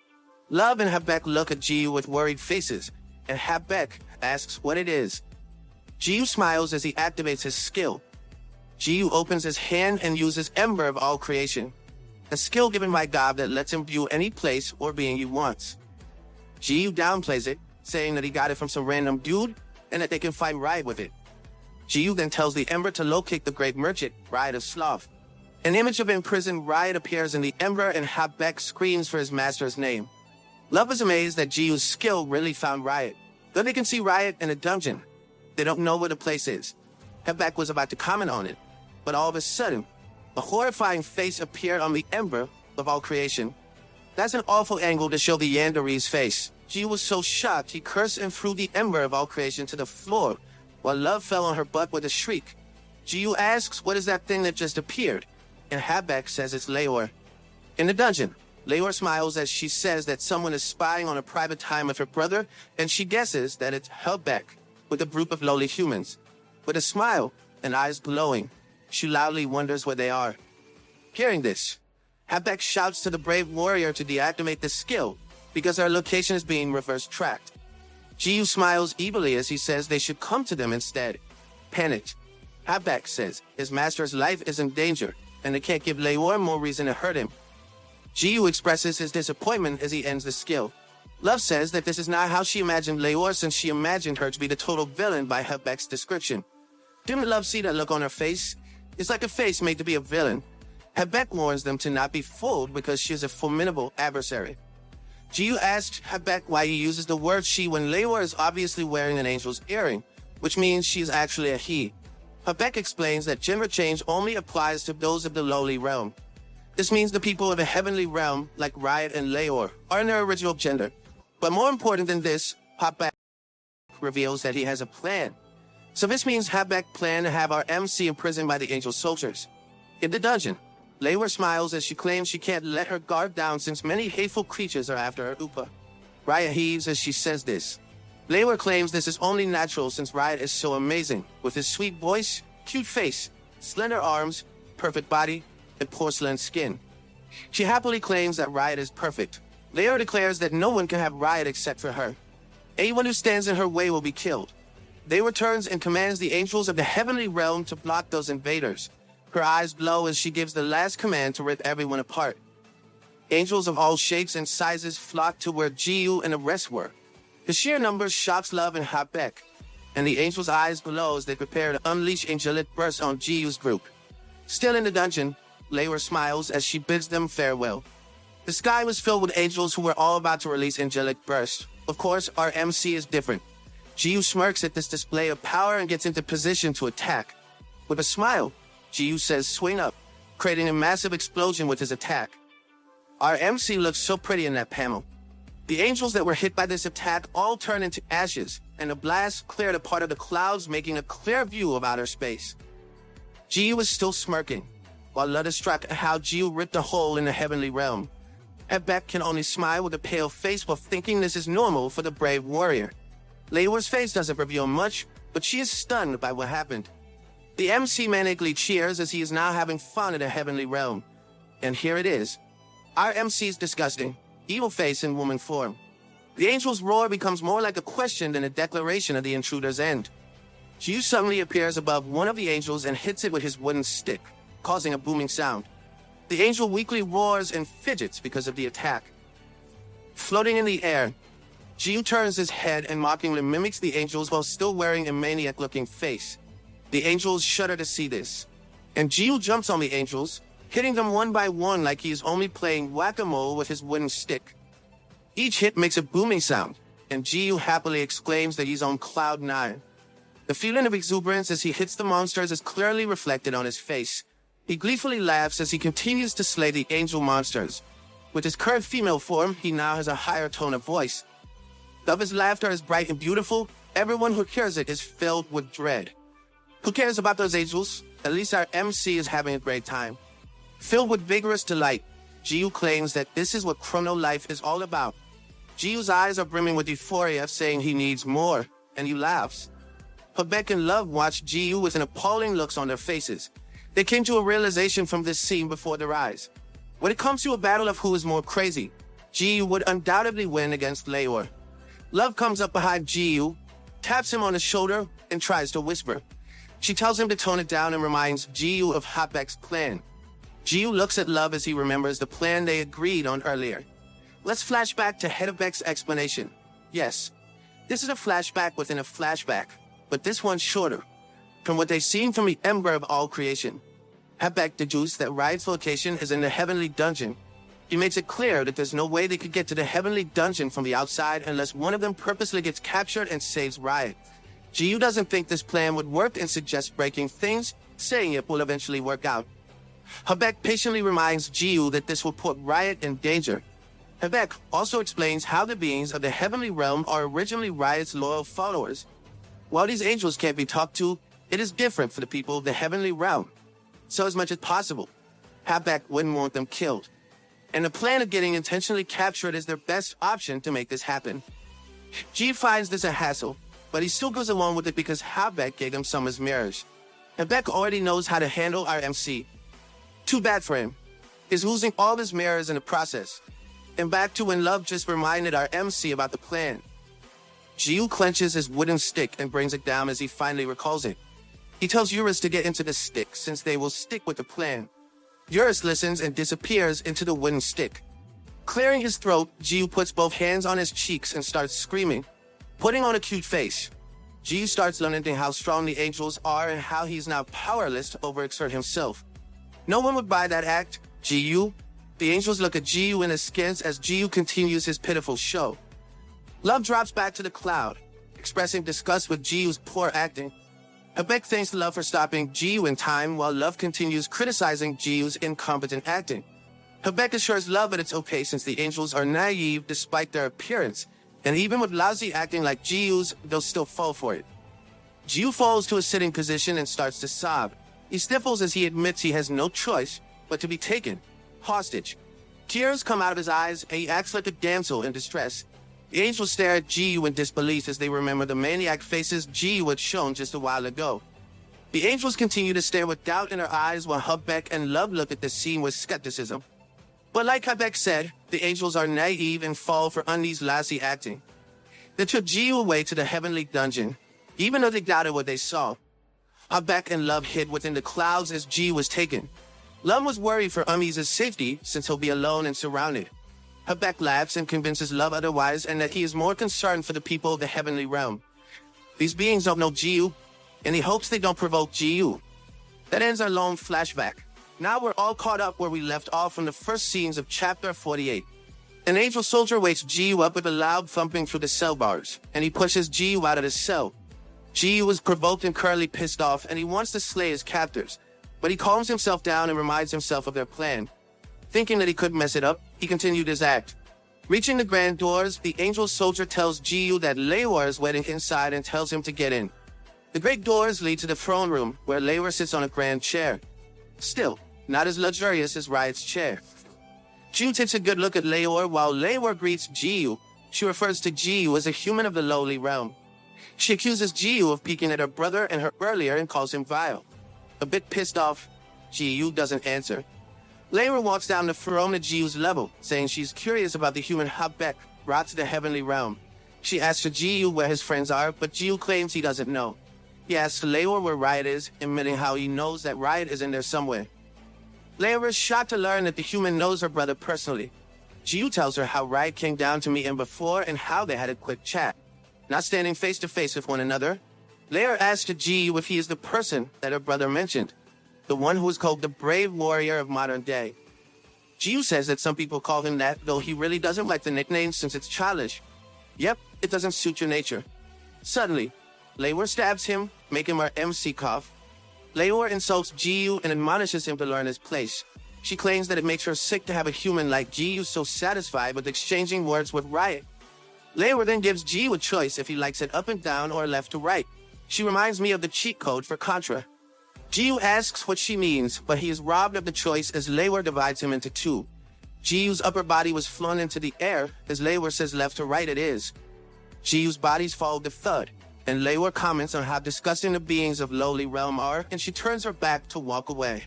Love and Habek look at Jiu with worried faces, and Habek asks what it is. Jiu smiles as he activates his skill. Jiu opens his hand and uses Ember of All Creation, a skill given by God that lets him view any place or being he wants. Jiu downplays it, saying that he got it from some random dude and that they can find Riot with it. Jiu then tells the Ember to locate the great merchant, Riot of Sloth. An image of imprisoned Riot appears in the Ember and Habek screams for his master's name. Love is amazed that Jiu's skill really found Riot. Though they can see Riot in a dungeon, they don't know where the place is. Habek was about to comment on it, but all of a sudden, a horrifying face appeared on the Ember of All Creation. That's an awful angle to show the Yandere's face. Jiu was so shocked he cursed and threw the Ember of All Creation to the floor, while Love fell on her butt with a shriek. Jiu asks what is that thing that just appeared, and Habek says it's Leyward. In the dungeon, Leyward smiles as she says that someone is spying on a private time with her brother, and she guesses that it's Habek with a group of lowly humans. With a smile and eyes glowing, she loudly wonders where they are. Hearing this, Habek shouts to the brave warrior to deactivate the skill because her location is being reverse-tracked. Jiu smiles evilly as he says they should come to them instead. Panicked, Habek says his master's life is in danger and they can't give Leyward more reason to hurt him. Jiu expresses his disappointment as he ends the skill. Love says that this is not how she imagined Leyward since she imagined her to be the total villain by Habek's description. Didn't Love see that look on her face? It's like a face made to be a villain. Habek warns them to not be fooled because she is a formidable adversary. Jiu asked Habek why he uses the word she when Leiwa is obviously wearing an angel's earring, which means she's actually a he. Habek explains that gender change only applies to those of the lowly realm. This means the people of the heavenly realm, like Riot and Leor, are in their original gender. But more important than this, Habek reveals that he has a plan. So this means Habek planned to have our MC imprisoned by the angel soldiers. In the dungeon, Leor smiles as she claims she can't let her guard down since many hateful creatures are after her Upa. Riot heaves as she says this. Leor claims this is only natural since Riot is so amazing, with his sweet voice, cute face, slender arms, perfect body, and porcelain skin. She happily claims that Riot is perfect. Leor declares that no one can have Riot except for her. Anyone who stands in her way will be killed. Leor turns and commands the angels of the heavenly realm to block those invaders. Her eyes glow as she gives the last command to rip everyone apart. Angels of all shapes and sizes flock to where Jiu and the rest were. The sheer numbers shocks Love and Habek, and the angels' eyes glow as they prepare to unleash angelic bursts on Jiu's group. Still in the dungeon, Leor smiles as she bids them farewell. The sky was filled with angels who were all about to release angelic bursts. Of course, our MC is different. Jiu smirks at this display of power and gets into position to attack. With a smile, Jiu says swing up, creating a massive explosion with his attack. Our MC looks so pretty in that panel. The angels that were hit by this attack all turn into ashes, and the blast cleared a part of the clouds, making a clear view of outer space. Jiu is still smirking, while Lud is struck at how Jiu ripped a hole in the heavenly realm. Habek can only smile with a pale face while thinking this is normal for the brave warrior. Leiwa's face doesn't reveal much, but she is stunned by what happened. The MC manically cheers as he is now having fun in the heavenly realm. And here it is. Our MC's disgusting, evil face in woman form. The angel's roar becomes more like a question than a declaration of the intruder's end. Jiu suddenly appears above one of the angels and hits it with his wooden stick, causing a booming sound. The angel weakly roars and fidgets because of the attack. Floating in the air, Jiu turns his head and mockingly mimics the angels while still wearing a maniac-looking face. The angels shudder to see this, and Jiu jumps on the angels, hitting them one by one like he is only playing whack-a-mole with his wooden stick. Each hit makes a booming sound, and Jiu happily exclaims that he's on cloud 9. The feeling of exuberance as he hits the monsters is clearly reflected on his face. He gleefully laughs as he continues to slay the angel monsters. With his current female form, he now has a higher tone of voice. Though his laughter is bright and beautiful, everyone who hears it is filled with dread. Who cares about those angels? At least our MC is having a great time. Filled with vigorous delight, Jiu claims that this is what chrono life is all about. Jiu's eyes are brimming with euphoria, saying he needs more, and he laughs. Habek and Love watch Jiu with an appalling looks on their faces. They came to a realization from this scene before their eyes. When it comes to a battle of who is more crazy, Jiu would undoubtedly win against Leor. Love comes up behind Jiu, taps him on the shoulder, and tries to whisper. She tells him to tone it down and reminds Jiu of Habek's plan. Jiu looks at Love as he remembers the plan they agreed on earlier. Let's flash back to Habek's explanation. Yes, this is a flashback within a flashback, but this one's shorter. From what they've seen from the ember of all creation, Habek deduced that Riot's location is in the heavenly dungeon. He makes it clear that there's no way they could get to the heavenly dungeon from the outside unless one of them purposely gets captured and saves Riot. Jiu doesn't think this plan would work and suggests breaking things, saying it will eventually work out. Habek patiently reminds Jiu that this will put Riot in danger. Habek also explains how the beings of the heavenly realm are originally Riot's loyal followers. While these angels can't be talked to, it is different for the people of the heavenly realm. So as much as possible, Habek wouldn't want them killed. And the plan of getting intentionally captured is their best option to make this happen. Jiu finds this a hassle, but he still goes along with it because Habek gave him some of his mirrors. Habek already knows how to handle our MC. Too bad for him. He's losing all his mirrors in the process. And back to when Love just reminded our MC about the plan. Jiu clenches his wooden stick and brings it down as he finally recalls it. He tells Eurus to get into the stick since they will stick with the plan. Eurus listens and disappears into the wooden stick. Clearing his throat, Jiu puts both hands on his cheeks and starts screaming, putting on a cute face. Jiu starts lamenting how strong the angels are and how he's now powerless to overexert himself. No one would buy that act, Jiu. The angels look at Jiu and askance as Jiu continues his pitiful show. Love drops back to the cloud, expressing disgust with Jiu's poor acting. Habek thanks Love for stopping Jiu in time while Love continues criticizing Jiu's incompetent acting. Habek assures Love that it's okay since the angels are naive despite their appearance, and even with lousy acting like Jiu's, they'll still fall for it. Jiu falls to a sitting position and starts to sob. He sniffles as he admits he has no choice but to be taken hostage. Tears come out of his eyes and he acts like a damsel in distress. The angels stare at Jiu in disbelief as they remember the maniac faces Jiu had shown just a while ago. The angels continue to stare with doubt in their eyes while Habek and Love look at the scene with skepticism. But like Habek said, the angels are naive and fall for Undi's lousy acting. They took Jiu away to the heavenly dungeon, even though they doubted what they saw. Habek and Love hid within the clouds as Jiu was taken. Love was worried for Umi's safety since he'll be alone and surrounded. Habek laughs and convinces Love otherwise and that he is more concerned for the people of the heavenly realm. These beings don't know Jiu, and he hopes they don't provoke Jiu. That ends our long flashback. Now we're all caught up where we left off from the first scenes of chapter 48. An angel soldier wakes Jiu up with a loud thumping through the cell bars, and he pushes Jiu out of the cell. Jiu is provoked and currently pissed off, and he wants to slay his captors, but he calms himself down and reminds himself of their plan. Thinking that he couldn't mess it up, he continued his act. Reaching the grand doors, the angel soldier tells Jiu that Leiwa is waiting inside and tells him to get in. The great doors lead to the throne room, where Leiwa sits on a grand chair. Still, not as luxurious as Riot's chair. Jiu takes a good look at Leiwa while Leiwa greets Jiu. She refers to Jiu as a human of the lowly realm. She accuses Jiu of peeking at her brother and her earlier and calls him vile. A bit pissed off, Jiu doesn't answer. Leiwa walks down the throne to Jiu's level, saying she's curious about the human Habek brought to the heavenly realm. She asks Jiu where his friends are, but Jiu claims he doesn't know. He asks Leiwa where Riot is, admitting how he knows that Riot is in there somewhere. Leiwa is shocked to learn that the human knows her brother personally. Jiu tells her how Riot came down to meet him before and how they had a quick chat. Not standing face to face with one another, Leiwa asks Jiu if he is the person that her brother mentioned, the one who is called the brave warrior of modern day. Jiu says that some people call him that, though he really doesn't like the nickname since it's childish. Yep, it doesn't suit your nature. Suddenly, Leiwa stabs him, making her MC cough. Leiwa insults Jiu and admonishes him to learn his place. She claims that it makes her sick to have a human like Jiu so satisfied with exchanging words with Riot. Leiwa then gives Jiu a choice if he likes it up and down or left to right. She reminds me of the cheat code for Contra. Jiu asks what she means, but he is robbed of the choice as Leiwa divides him into two. Jiu's upper body was flung into the air as Leiwa says left to right it is. Jiu's bodies fall to thud, and Leiwa comments on how disgusting the beings of lowly realm are, and she turns her back to walk away.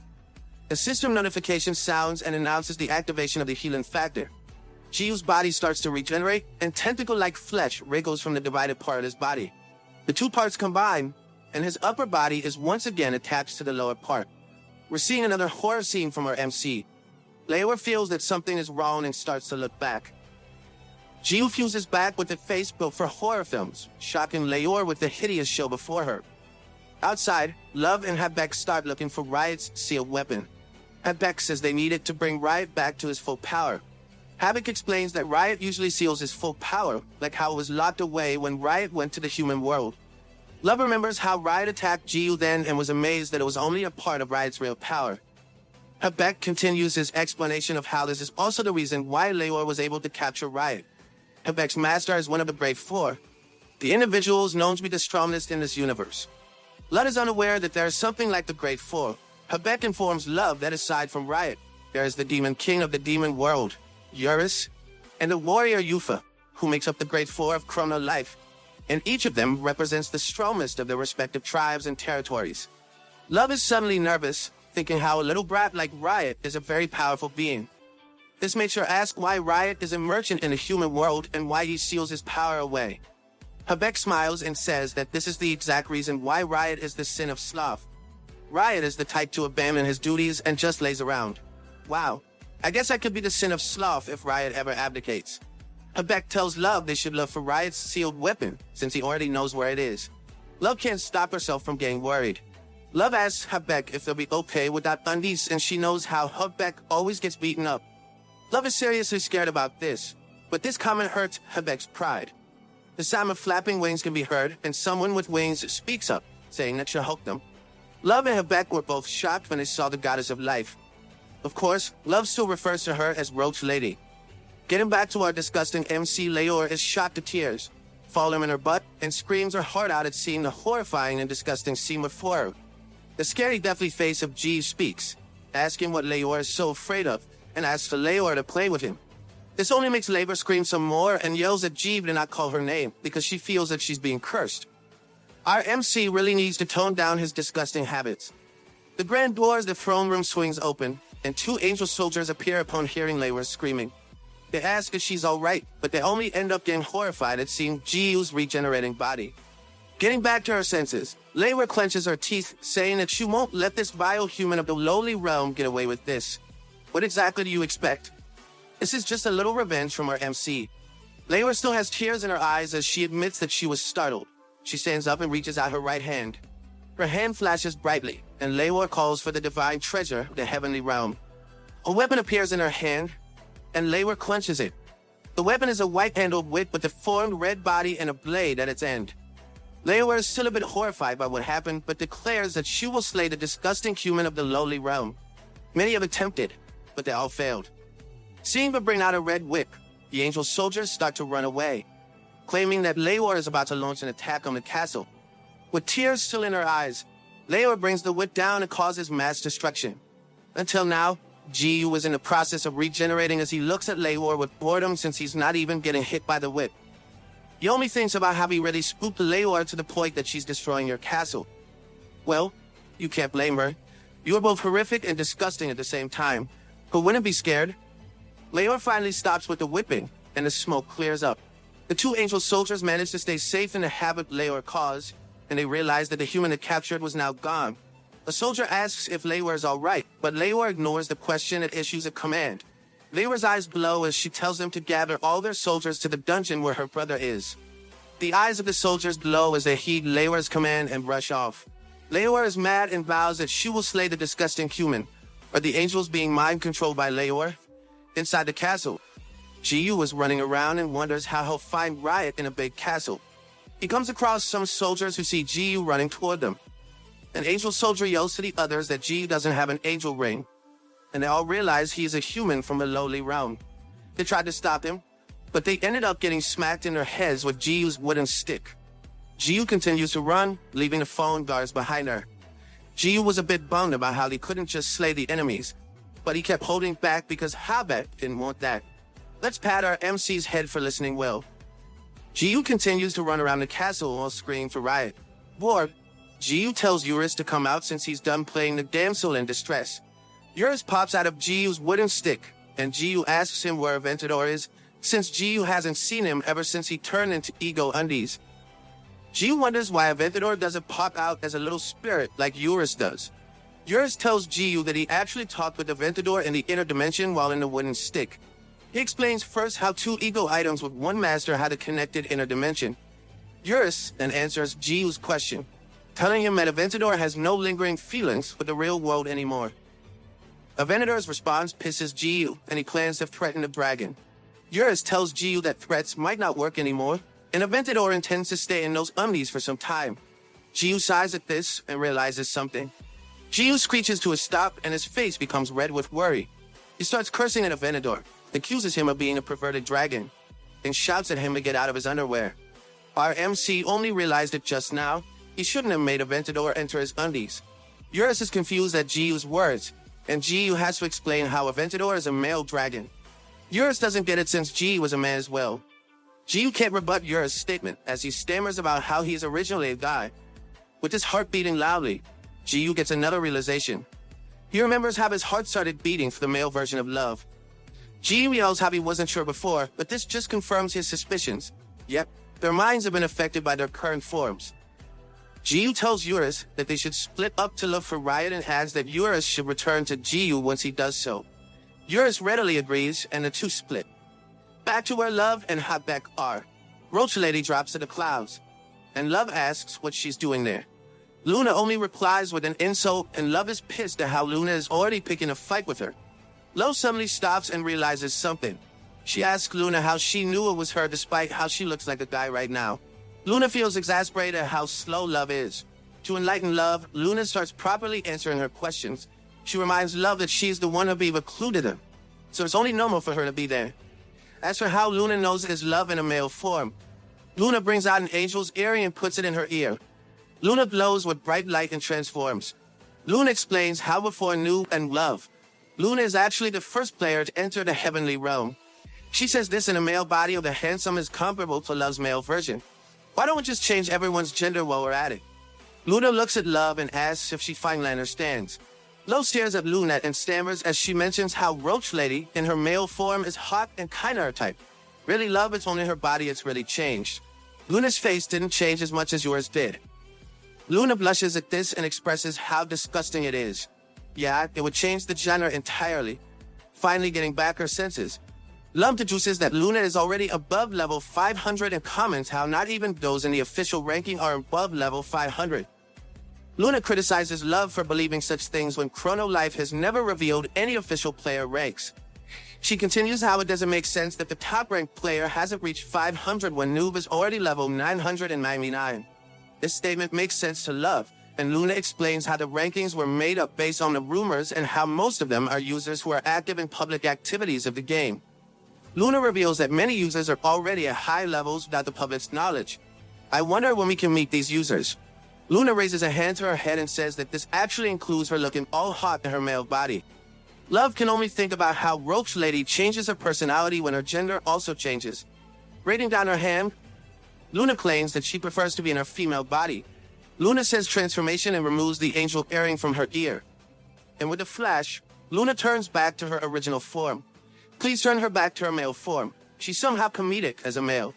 A system notification sounds and announces the activation of the healing factor. Jiu's body starts to regenerate, and tentacle-like flesh wriggles from the divided part of his body. The two parts combine, and his upper body is once again attached to the lower part. We're seeing another horror scene from our MC. Leiwa feels that something is wrong and starts to look back. Jiu fuses back with a face built for horror films, shocking Leiwa with the hideous show before her. Outside, Love and Habek start looking for Riot's sealed weapon. Habek says they need it to bring Riot back to his full power. Habek explains that Riot usually seals his full power, like how it was locked away when Riot went to the human world. Love remembers how Riot attacked Jiu then and was amazed that it was only a part of Riot's real power. Habek continues his explanation of how this is also the reason why Leiwa was able to capture Riot. Habek's master is one of the Brave Four, the individuals known to be the strongest in this universe. Love is unaware that there is something like the Great Four. Habek informs Love that aside from Riot, there is the Demon King of the Demon World, Eurus, and the warrior Yufa, who makes up the Great Four of Chrono Life, and each of them represents the strongest of their respective tribes and territories. Love is suddenly nervous, thinking how a little brat like Riot is a very powerful being. This makes her ask why Riot is a merchant in the human world and why he seals his power away. Habek smiles and says that this is the exact reason why Riot is the sin of sloth. Riot is the type to abandon his duties and just lays around. Wow, I guess I could be the sin of sloth if Riot ever abdicates. Habek tells Love they should look for Riot's sealed weapon, since he already knows where it is. Love can't stop herself from getting worried. Love asks Habek if they'll be okay without undies, and she knows how Habek always gets beaten up. Love is seriously scared about this, but this comment hurts Hebek's pride. The sound of flapping wings can be heard, and someone with wings speaks up, saying that she'll help them. Love and Hebek were both shocked when they saw the goddess of life. Of course, Love still refers to her as Roach Lady. Getting back to our disgusting MC, Leor is shocked to tears, falling in her butt, and screams her heart out at seeing the horrifying and disgusting scene before her. The scary, deathly face of Ji speaks, asking what Leor is so afraid of, and asks for Leor to play with him. This only makes Leor scream some more and yells at Jeeve to not call her name because she feels that she's being cursed. Our MC really needs to tone down his disgusting habits. The grand door of the throne room swings open, and two angel soldiers appear upon hearing Leor screaming. They ask if she's alright, but they only end up getting horrified at seeing Jiu's regenerating body. Getting back to her senses, Leor clenches her teeth, saying that she won't let this vile human of the lowly realm get away with this. What exactly do you expect? This is just a little revenge from our MC. Leor still has tears in her eyes as she admits that she was startled. She stands up and reaches out her right hand. Her hand flashes brightly, and Leor calls for the divine treasure of the heavenly realm. A weapon appears in her hand, and Leor clenches it. The weapon is a white-handled whip with a deformed red body and a blade at its end. Leor is still a bit horrified by what happened, but declares that she will slay the disgusting human of the lowly realm. Many have attempted, but they all failed. Seeing her bring out a red whip, the angel soldiers start to run away, claiming that Leor is about to launch an attack on the castle. With tears still in her eyes, Leor brings the whip down and causes mass destruction. Until now, Jiu is in the process of regenerating as he looks at Leor with boredom since he's not even getting hit by the whip. Yomi thinks about how he really spooked Leor to the point that she's destroying your castle. Well, you can't blame her. You are both horrific and disgusting at the same time. But wouldn't be scared? Leor finally stops with the whipping, and the smoke clears up. The two angel soldiers manage to stay safe in the havoc Leor caused, and they realize that the human they captured was now gone. A soldier asks if Leor is alright, but Leor ignores the question and issues a command. Leor's eyes glow as she tells them to gather all their soldiers to the dungeon where her brother is. The eyes of the soldiers glow as they heed Leor's command and rush off. Leor is mad and vows that she will slay the disgusting human. Are the angels being mind-controlled by Leor? Inside the castle, Jiu is running around and wonders how he'll find Riot in a big castle. He comes across some soldiers who see Jiu running toward them. An angel soldier yells to the others that Jiu doesn't have an angel ring, and they all realize he is a human from a lowly realm. They tried to stop him, but they ended up getting smacked in their heads with Jiu's wooden stick. Jiu continues to run, leaving the phone guards behind her. Jiu was a bit bummed about how he couldn't just slay the enemies, but he kept holding back because Habet didn't want that. Let's pat our MC's head for listening well. Jiu continues to run around the castle while screaming for Riot. Bored, Jiu tells Eurus to come out since he's done playing the damsel in distress. Eurus pops out of Jiu's wooden stick, and Jiu asks him where Aventador is, since Jiu hasn't seen him ever since he turned into Ego Undies. Jiu wonders why Aventador doesn't pop out as a little spirit like Eurus does. Eurus tells Jiu that he actually talked with Aventador in the inner dimension while in the wooden stick. He explains first how two ego items with one master had a connected inner dimension. Eurus then answers Jiu's question, telling him that Aventador has no lingering feelings for the real world anymore. Aventador's response pisses Jiu, and he plans to threaten the dragon. Eurus tells Jiu that threats might not work anymore, and Aventador intends to stay in those Undies for some time. Jiu sighs at this and realizes something. Jiu screeches to a stop, and his face becomes red with worry. He starts cursing at Aventador, accuses him of being a perverted dragon, and shouts at him to get out of his underwear. Our MC only realized it just now. He shouldn't have made Aventador enter his undies. Eurus is confused at Jiu's words, and Jiu has to explain how Aventador is a male dragon. Eurus doesn't get it since Jiu was a man as well. Jiu can't rebut Eurus' statement as he stammers about how he is originally a guy. With his heart beating loudly, Jiu gets another realization. He remembers how his heart started beating for the male version of love. Jiu yells how he wasn't sure before, but this just confirms his suspicions. Yep, their minds have been affected by their current forms. Jiu tells Eurus that they should split up to look for Riot and adds that Eurus should return to Jiu once he does so. Eurus readily agrees, and the two split. Back to where Love and Habek are. Roach Lady drops to the clouds, and Love asks what she's doing there. Luna only replies with an insult, and Love is pissed at how Luna is already picking a fight with her. Lo suddenly stops and realizes something. She asks Luna how she knew it was her despite how she looks like a guy right now. Luna feels exasperated at how slow love is. To enlighten Love, Luna starts properly answering her questions. She reminds Love that she's the one who be included him, so it's only normal for her to be there. As for how Luna knows it is Love in a male form, Luna brings out an angel's earring and puts it in her ear. Luna glows with bright light and transforms. Luna explains how before Noob and Love, Luna is actually the first player to enter the heavenly realm. She says this in a male body of the handsome is comparable to Love's male version. Why don't we just change everyone's gender while we're at it? Luna looks at Love and asks if she finally understands. Lo stares at Luna and stammers as she mentions how Roach Lady, in her male form, is hot and kinda her type. Really, Love, it's only her body it's really changed. Luna's face didn't change as much as yours did. Luna blushes at this and expresses how disgusting it is. Yeah, it would change the genre entirely. Finally getting back her senses, Love deduces that Luna is already above level 500 and comments how not even those in the official ranking are above level 500. Luna criticizes Love for believing such things when Chrono Life has never revealed any official player ranks. She continues how it doesn't make sense that the top-ranked player hasn't reached 500 when Noob is already level 999. This statement makes sense to Love, and Luna explains how the rankings were made up based on the rumors and how most of them are users who are active in public activities of the game. Luna reveals that many users are already at high levels without the public's knowledge. I wonder when we can meet these users. Luna raises a hand to her head and says that this actually includes her looking all hot in her male body. Love can only think about how Roach Lady changes her personality when her gender also changes. Rating down her hand, Luna claims that she prefers to be in her female body. Luna says transformation and removes the angel earring from her ear. And with a flash, Luna turns back to her original form. Please turn her back to her male form. She's somehow comedic as a male.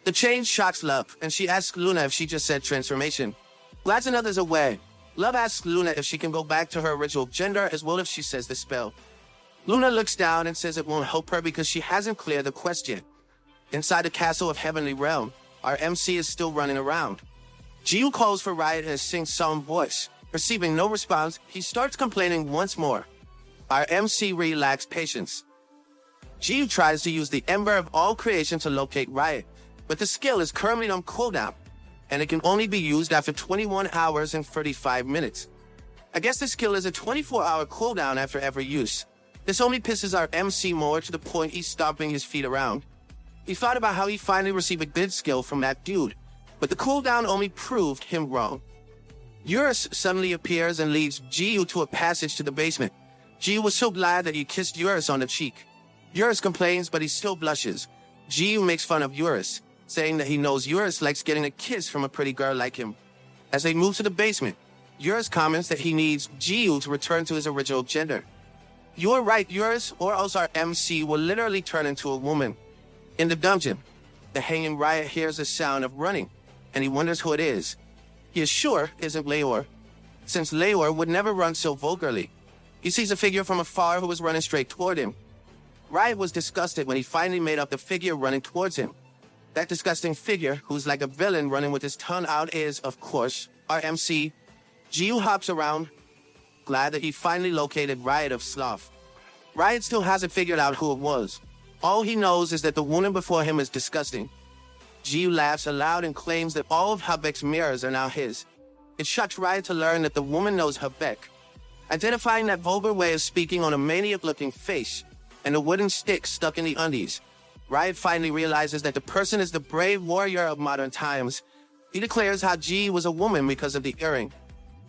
The change shocks Love, and she asks Luna if she just said transformation. Glad and others away. Love asks Luna if she can go back to her original gender as well if she says the spell. Luna looks down and says it won't help her because she hasn't cleared the quest yet. Inside the castle of Heavenly Realm, our MC is still running around. Jiu calls for Riot in a sing-song voice. Receiving no response, he starts complaining once more. Our MC lacks patience. Jiu tries to use the Ember of All Creation to locate Riot, but the skill is currently on cooldown, and it can only be used after 21 hours and 35 minutes. I guess the skill is a 24-hour cooldown after every use. This only pisses our MC more to the point he's stomping his feet around. He thought about how he finally received a good skill from that dude, but the cooldown only proved him wrong. Eurus suddenly appears and leads Jiu to a passage to the basement. Jiu was so glad that he kissed Eurus on the cheek. Eurus complains, but he still blushes. Jiu makes fun of Eurus, saying that he knows Eurus likes getting a kiss from a pretty girl like him. As they move to the basement, Eurus comments that he needs Jiu to return to his original gender. You're right, Eurus, or else our MC will literally turn into a woman. In the dungeon, the hanging Riot hears a sound of running, and he wonders who it is. He is sure it isn't Leor, since Leor would never run so vulgarly. He sees a figure from afar who was running straight toward him. Riot was disgusted when he finally made up the figure running towards him. That disgusting figure, who's like a villain running with his tongue out, is, of course, our MC. Jiu hops around, glad that he finally located Riot of Sloth. Riot still hasn't figured out who it was. All he knows is that the woman before him is disgusting. Jiu laughs aloud and claims that all of Habek's mirrors are now his. It shocks Riot to learn that the woman knows Habek. Identifying that vulgar way of speaking on a maniac-looking face and a wooden stick stuck in the undies, Riot finally realizes that the person is the brave warrior of modern times. He declares how G was a woman because of the earring.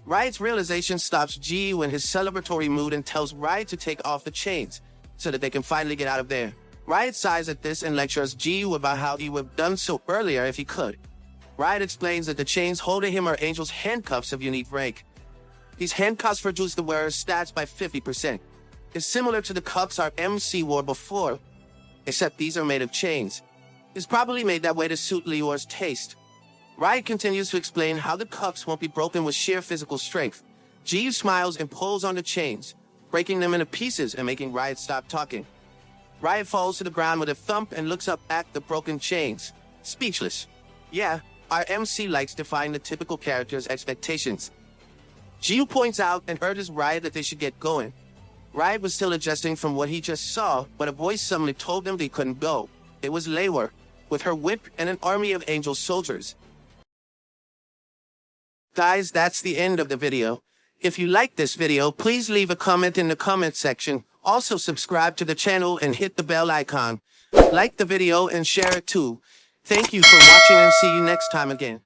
Riot's realization stops G in his celebratory mood and tells Riot to take off the chains so that they can finally get out of there. Riot sighs at this and lectures G about how he would have done so earlier if he could. Riot explains that the chains holding him are Angel's handcuffs of unique rank. These handcuffs reduce the wearer's stats by 50%. It's similar to the cuffs our MC wore before, except these are made of chains. It's probably made that way to suit Leor's taste. Riot continues to explain how the cuffs won't be broken with sheer physical strength. G smiles and pulls on the chains, breaking them into pieces and making Riot stop talking. Riot falls to the ground with a thump and looks up at the broken chains, speechless. Yeah, our MC likes defying the typical character's expectations. G points out and urges Riot that they should get going. Riot was still adjusting from what he just saw, but a voice suddenly told him they couldn't go. It was Leiwa, with her whip and an army of angel soldiers. Guys, that's the end of the video. If you liked this video, please leave a comment in the comment section. Also subscribe to the channel and hit the bell icon. Like the video and share it too. Thank you for watching and see you next time again.